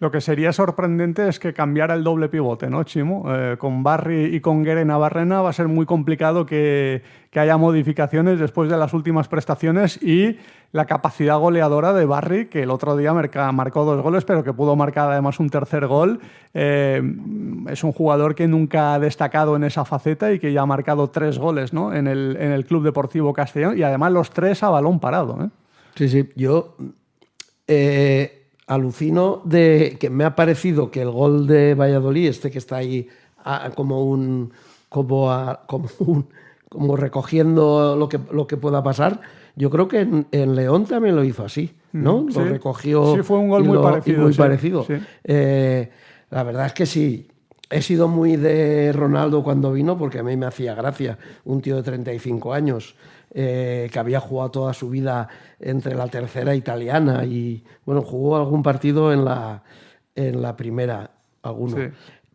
Lo que sería sorprendente es que cambiara el doble pivote, ¿no, Chimo? Con Barry y con Guere Navarrena va a ser muy complicado que haya modificaciones después de las últimas prestaciones, y la capacidad goleadora de Barry, que el otro día marcó 2 goles, pero que pudo marcar además un tercer gol. Es un jugador que nunca ha destacado en esa faceta y que ya ha marcado 3 goles, ¿no? en el Club Deportivo Castellón, y además los 3 a balón parado, ¿eh? Sí, yo alucino de que me ha parecido que el gol de Valladolid, que está ahí como recogiendo lo que pueda pasar, yo creo que en León también lo hizo así, ¿no? Sí. Lo recogió. Sí, fue un gol muy parecido. Sí. La verdad es que sí. He sido muy de Ronaldo cuando vino, porque a mí me hacía gracia un tío de 35 años que había jugado toda su vida entre la tercera italiana y, bueno, jugó algún partido en la primera, alguno. Sí.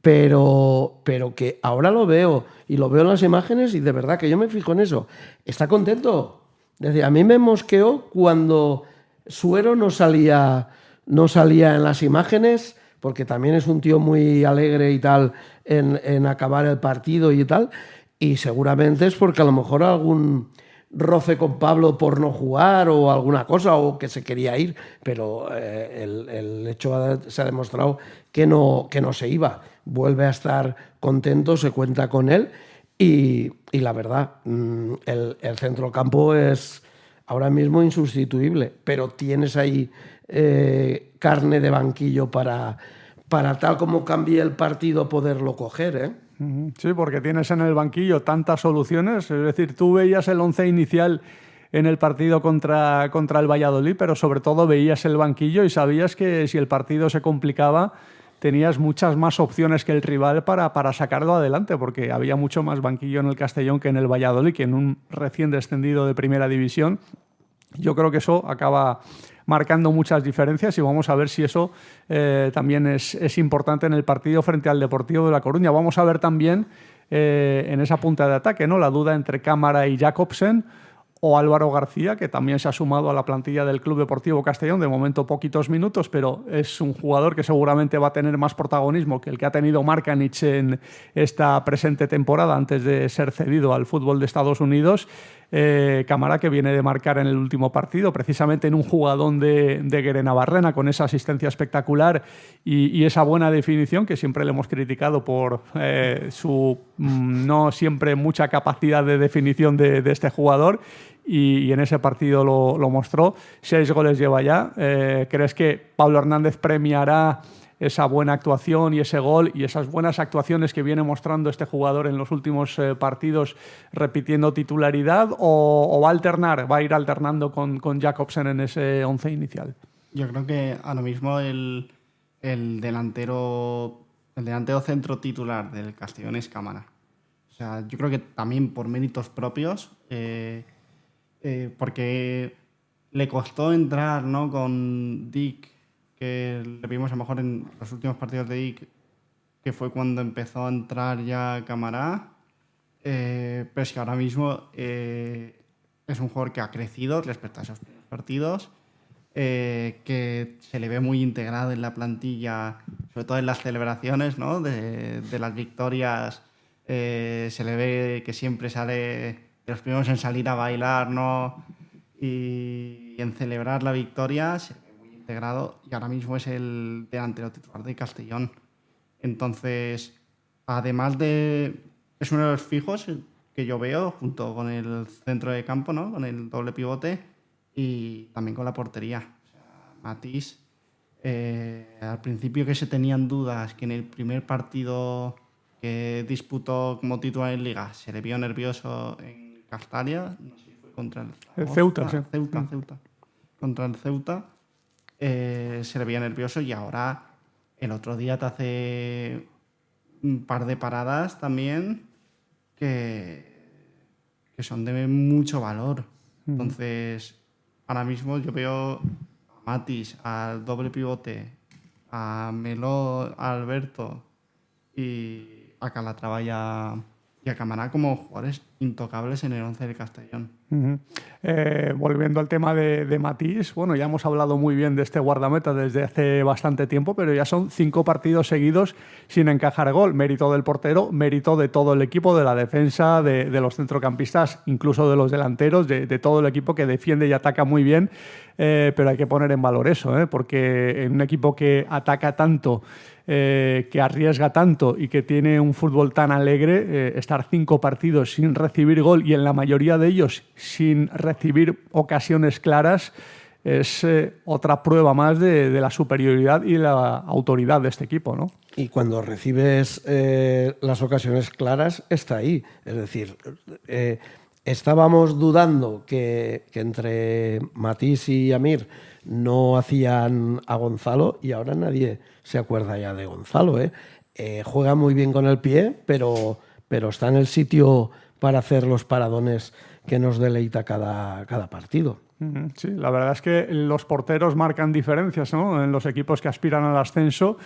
Pero que ahora lo veo y lo veo en las imágenes, y de verdad que yo me fijo en eso. Está contento. Es decir, a mí me mosqueó cuando Suero no salía en las imágenes, porque también es un tío muy alegre y tal en acabar el partido y tal, y seguramente es porque a lo mejor algún roce con Pablo por no jugar o alguna cosa, o que se quería ir, pero el hecho se ha demostrado que no se iba. Vuelve a estar contento, se cuenta con él, y la verdad, el centrocampo es ahora mismo insustituible, pero tienes ahí carne de banquillo para tal como cambie el partido poderlo coger, ¿eh? Sí, porque tienes en el banquillo tantas soluciones. Es decir, tú veías el 11 inicial en el partido contra el Valladolid, pero sobre todo veías el banquillo y sabías que si el partido se complicaba tenías muchas más opciones que el rival para sacarlo adelante, porque había mucho más banquillo en el Castellón que en el Valladolid, que en un recién descendido de primera división. Yo creo que eso acaba marcando muchas diferencias, y vamos a ver si eso también es importante en el partido frente al Deportivo de La Coruña. Vamos a ver también en esa punta de ataque, ¿no?, la duda entre Cámara y Jacobsen, o Álvaro García, que también se ha sumado a la plantilla del Club Deportivo Castellón. De momento poquitos minutos, pero es un jugador que seguramente va a tener más protagonismo que el que ha tenido Markanich en esta presente temporada antes de ser cedido al fútbol de Estados Unidos. Cámara, que viene de marcar en el último partido, precisamente en un jugadón de Guere Navarrena, con esa asistencia espectacular y esa buena definición, que siempre le hemos criticado por su no siempre mucha capacidad de definición de este jugador, y en ese partido lo mostró. 6 goles lleva ya. ¿Crees que Pablo Hernández premiará esa buena actuación y ese gol y esas buenas actuaciones que viene mostrando este jugador en los últimos partidos, repitiendo titularidad, o va a ir alternando con Jacobsen en ese 11 inicial? Yo creo que ahora mismo el delantero centro titular del Castellón es Cámara. O sea, yo creo que también por méritos propios, porque le costó entrar, ¿no?, con Dick, que le vimos a lo mejor en los últimos partidos de Dick, que fue cuando empezó a entrar ya Cámara. Pero es que ahora mismo es un jugador que ha crecido respecto a esos partidos, que se le ve muy integrado en la plantilla, sobre todo en las celebraciones, ¿no?, de las victorias. Se le ve que siempre sale de los primeros en salir a bailar, ¿no?, y en celebrar la victoria. Se ve muy integrado, y ahora mismo es el delantero titular de Castellón. Entonces, además es uno de los fijos que yo veo, junto con el centro de campo, ¿no?, con el doble pivote, y también con la portería. O sea, Matís, al principio que se tenían dudas, que en el primer partido que disputó como titular en Liga se le vio nervioso en Castalia, no sé si fue contra el Ceuta, sí. Ceuta. Contra el Ceuta se le veía nervioso, y ahora el otro día te hace un par de paradas también que son de mucho valor. Entonces, ahora mismo yo veo a Matis, al doble pivote, a Meló, a Alberto y a Calatrava y a Camará como jugadores intocables en el 11 del Castellón. Volviendo al tema de Matís, bueno, ya hemos hablado muy bien de este guardameta desde hace bastante tiempo, pero ya son 5 partidos seguidos sin encajar gol. Mérito del portero, mérito de todo el equipo, de la defensa, de los centrocampistas, incluso de los delanteros, de todo el equipo que defiende y ataca muy bien. Pero hay que poner en valor eso, porque en un equipo que ataca tanto, que arriesga tanto y que tiene un fútbol tan alegre, estar 5 partidos sin recibir gol y en la mayoría de ellos sin recibir ocasiones claras es otra prueba más de la superioridad y la autoridad de este equipo, ¿no? Y cuando recibes las ocasiones claras, está ahí. Es decir, estábamos dudando que entre Matís y Amir no hacían a Gonzalo y ahora nadie se acuerda ya de Gonzalo. Juega muy bien con el pie, pero está en el sitio para hacer los paradones que nos deleita cada partido. Sí, la verdad es que los porteros marcan diferencias, ¿no?, en los equipos que aspiran al ascenso,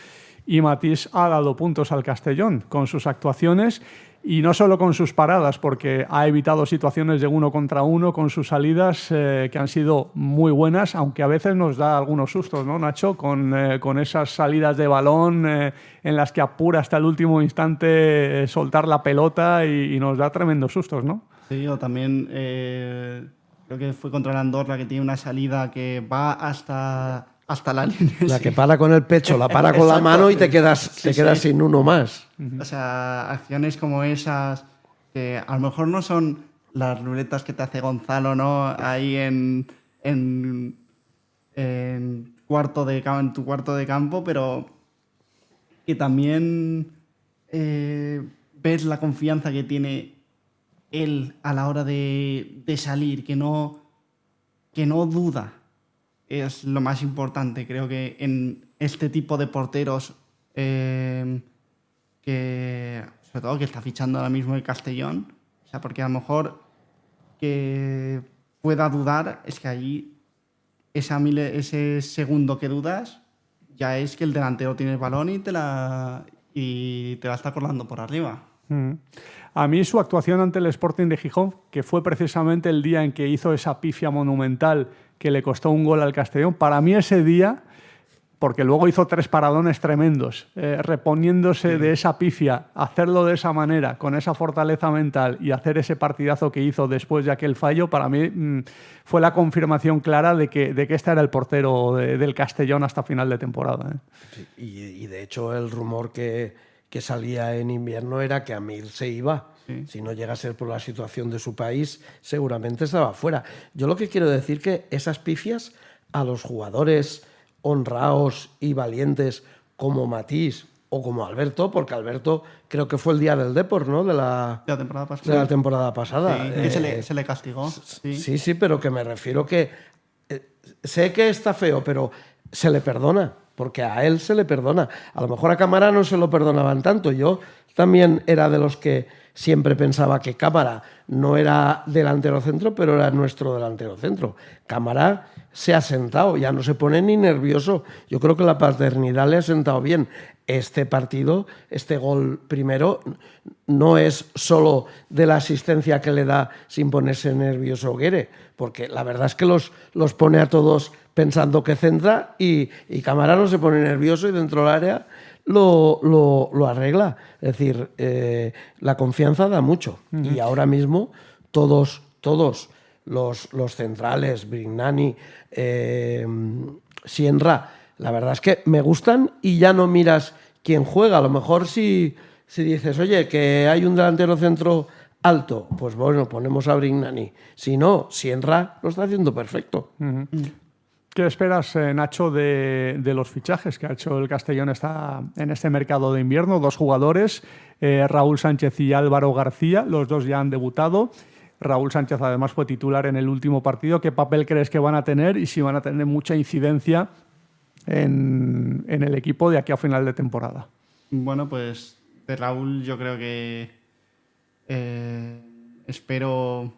y Matís ha dado puntos al Castellón con sus actuaciones y no solo con sus paradas, porque ha evitado situaciones de 1 contra 1 con sus salidas que han sido muy buenas, aunque a veces nos da algunos sustos, ¿no, Nacho? Con esas salidas de balón en las que apura hasta el último instante soltar la pelota y nos da tremendos sustos, ¿no? Sí, o también creo que fue contra el Andorra, que tiene una salida que va hasta la línea. La que para con el pecho, la para con la mano y te quedas sin uno más. O sea, acciones como esas que a lo mejor no son las ruletas que te hace Gonzalo, ¿no? Ahí en tu cuarto de campo, pero que también ves la confianza que tiene él a la hora de salir, que no duda. Es lo más importante, creo que en este tipo de porteros que, sobre todo, que está fichando ahora mismo el Castellón. O sea, porque a lo mejor que pueda dudar es que allí ese segundo que dudas ya es que el delantero tiene el balón y te la está colando por arriba. A mí su actuación ante el Sporting de Gijón, que fue precisamente el día en que hizo esa pifia monumental que le costó un gol al Castellón, para mí ese día, porque luego hizo 3 paradones tremendos, reponiéndose de esa pifia, hacerlo de esa manera, con esa fortaleza mental y hacer ese partidazo que hizo después de aquel fallo, para mí fue la confirmación clara de que este era el portero del Castellón hasta final de temporada. Sí, y de hecho el rumor que salía en invierno era que Amir se iba. Sí. Si no llega a ser por la situación de su país, seguramente estaba fuera. Yo lo que quiero decir que esas pifias a los jugadores honrados y valientes como Matís o como Alberto, porque Alberto creo que fue el día del Depor, ¿no? De la temporada pasada. Sí, que se le castigó. Sí, pero que me refiero que sé que está feo, pero se le perdona, porque a él se le perdona. A lo mejor a Cámara no se lo perdonaban tanto. Yo también era de los que siempre pensaba que Cámara no era delantero centro, pero era nuestro delantero centro. Cámara se ha sentado, ya no se pone ni nervioso. Yo creo que la paternidad le ha sentado bien. Este partido, este gol primero, no es solo de la asistencia que le da sin ponerse nervioso Guere, porque la verdad es que los pone a todos pensando que centra y Cámara no se pone nervioso y dentro del área lo arregla. Es decir, la confianza da mucho. Y ahora mismo todos los centrales, Brignani, Sienra, la verdad es que me gustan y ya no miras quién juega. A lo mejor si dices, oye, que hay un delantero centro alto, pues bueno, ponemos a Brignani. Si no, Sienra lo está haciendo perfecto. ¿Qué esperas, Nacho, de los fichajes que ha hecho el Castellón en este mercado de invierno? 2 jugadores, Raúl Sánchez y Álvaro García, los 2 ya han debutado. Raúl Sánchez además fue titular en el último partido. ¿Qué papel crees que van a tener y si van a tener mucha incidencia en el equipo de aquí a final de temporada? Bueno, pues de Raúl yo creo que espero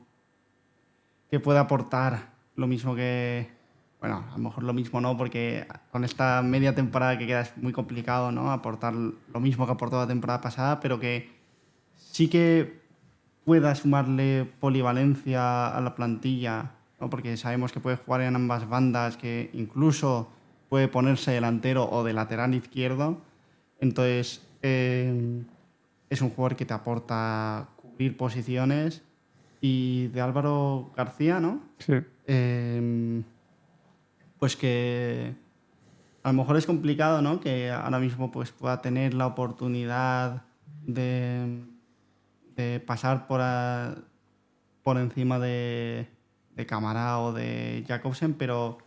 que pueda aportar lo mismo que bueno, a lo mejor lo mismo no, porque con esta media temporada que queda es muy complicado, ¿no? Aportar lo mismo que aportó la temporada pasada, pero que sí que pueda sumarle polivalencia a la plantilla, ¿no? Porque sabemos que puede jugar en ambas bandas, que incluso puede ponerse delantero o de lateral izquierdo. Entonces, es un jugador que te aporta cubrir posiciones. Y de Álvaro García, ¿no? Sí. Pues que a lo mejor es complicado, ¿no? Que ahora mismo pues, pueda tener la oportunidad de pasar por encima de Camará o de Jakobsen, pero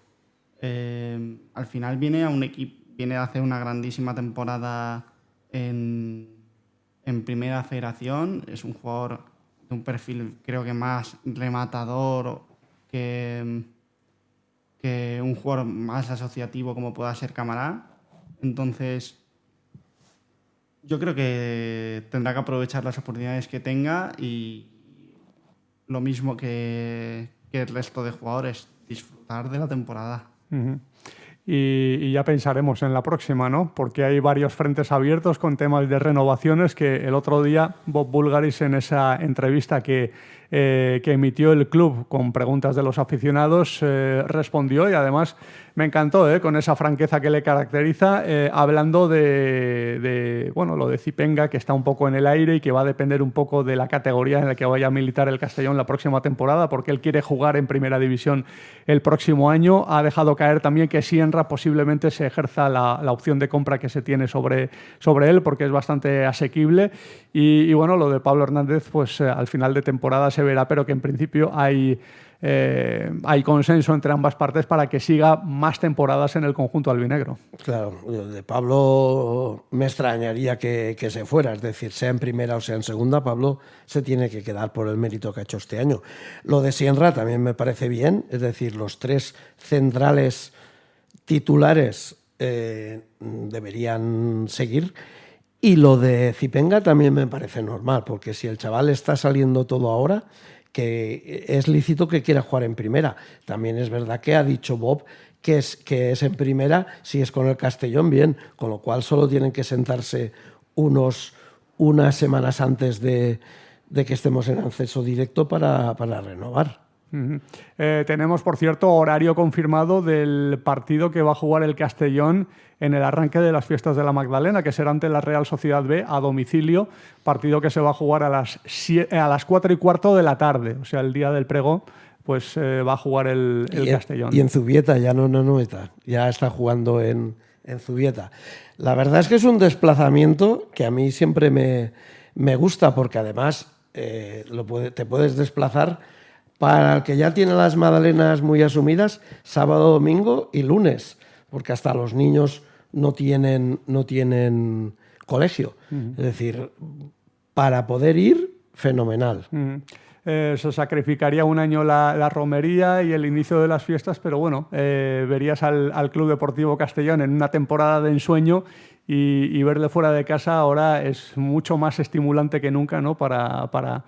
al final viene a hacer una grandísima temporada en Primera Federación. Es un jugador de un perfil creo que más rematador que un jugador más asociativo como pueda ser Camará. Entonces, yo creo que tendrá que aprovechar las oportunidades que tenga y lo mismo que el resto de jugadores, disfrutar de la temporada. Uh-huh. Y ya pensaremos en la próxima, ¿no? Porque hay varios frentes abiertos con temas de renovaciones que el otro día Bob Bulgaris, en esa entrevista que emitió el club con preguntas de los aficionados, respondió, y además me encantó, con esa franqueza que le caracteriza, hablando de lo de Zipenga, que está un poco en el aire y que va a depender un poco de la categoría en la que vaya a militar el Castellón la próxima temporada, porque él quiere jugar en Primera División el próximo año. Ha dejado caer también que Sienra posiblemente se ejerza la opción de compra que se tiene sobre él, porque es bastante asequible. Y bueno, lo de Pablo Hernández, pues al final de temporada se verá, pero que en principio hay consenso entre ambas partes para que siga más temporadas en el conjunto albinegro. Claro, de Pablo me extrañaría que se fuera, es decir, sea en primera o sea en segunda, Pablo se tiene que quedar por el mérito que ha hecho este año. Lo de Sienra también me parece bien, es decir, los tres centrales titulares deberían seguir. Y lo de Zipenga también me parece normal, porque si el chaval está saliendo todo ahora, que es lícito que quiera jugar en primera. También es verdad que ha dicho Bob que es en primera, si es con el Castellón, bien, con lo cual solo tienen que sentarse unas semanas antes de que estemos en acceso directo para renovar. Uh-huh. Tenemos, por cierto, horario confirmado del partido que va a jugar el Castellón en el arranque de las fiestas de la Magdalena, que será ante la Real Sociedad B a domicilio, partido que se va a jugar a las 4:15 de la tarde, o sea, el día del pregón, pues va a jugar el Castellón. Y en Zubieta, ya no en Anoeta, ya está jugando en Zubieta. La verdad es que es un desplazamiento que a mí siempre me gusta, porque además te puedes desplazar. Para el que ya tiene las magdalenas muy asumidas, sábado, domingo y lunes, porque hasta los niños no tienen colegio. Uh-huh. Es decir, para poder ir, fenomenal. Uh-huh. Se sacrificaría un año la romería y el inicio de las fiestas, pero bueno, verías al Club Deportivo Castellón en una temporada de ensueño y verle fuera de casa ahora es mucho más estimulante que nunca, ¿no? Para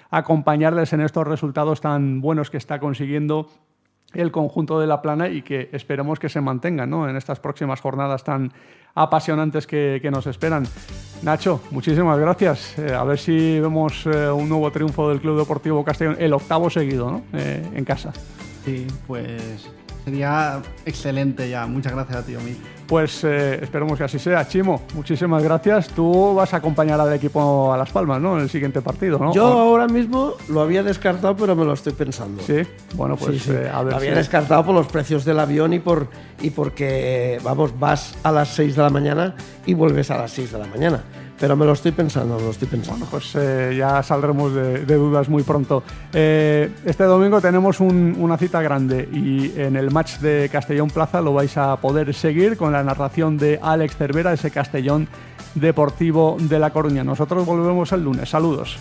acompañarles en estos resultados tan buenos que está consiguiendo el conjunto de La Plana y que esperemos que se mantengan, ¿no? En estas próximas jornadas tan apasionantes que nos esperan. Nacho, muchísimas gracias. A ver si vemos un nuevo triunfo del Club Deportivo Castellón, el 8º seguido, ¿no? En casa. Sí, pues sería excelente ya. Muchas gracias a ti, Omi. Pues esperemos que así sea. Chimo, muchísimas gracias. Tú vas a acompañar al equipo a Las Palmas, ¿no? En el siguiente partido, ¿no? Yo ahora mismo lo había descartado, pero me lo estoy pensando. Sí, bueno, pues sí. A ver. Lo había descartado por los precios del avión y porque, vas a las 6 de la mañana y vuelves a las 6 de la mañana. Pero me lo estoy pensando. Bueno, pues ya saldremos de dudas muy pronto. Este domingo tenemos una cita grande y en el match de Castellón Plaza lo vais a poder seguir con la narración de Alex Cervera, ese Castellón Deportivo de La Coruña. Nosotros volvemos el lunes. Saludos.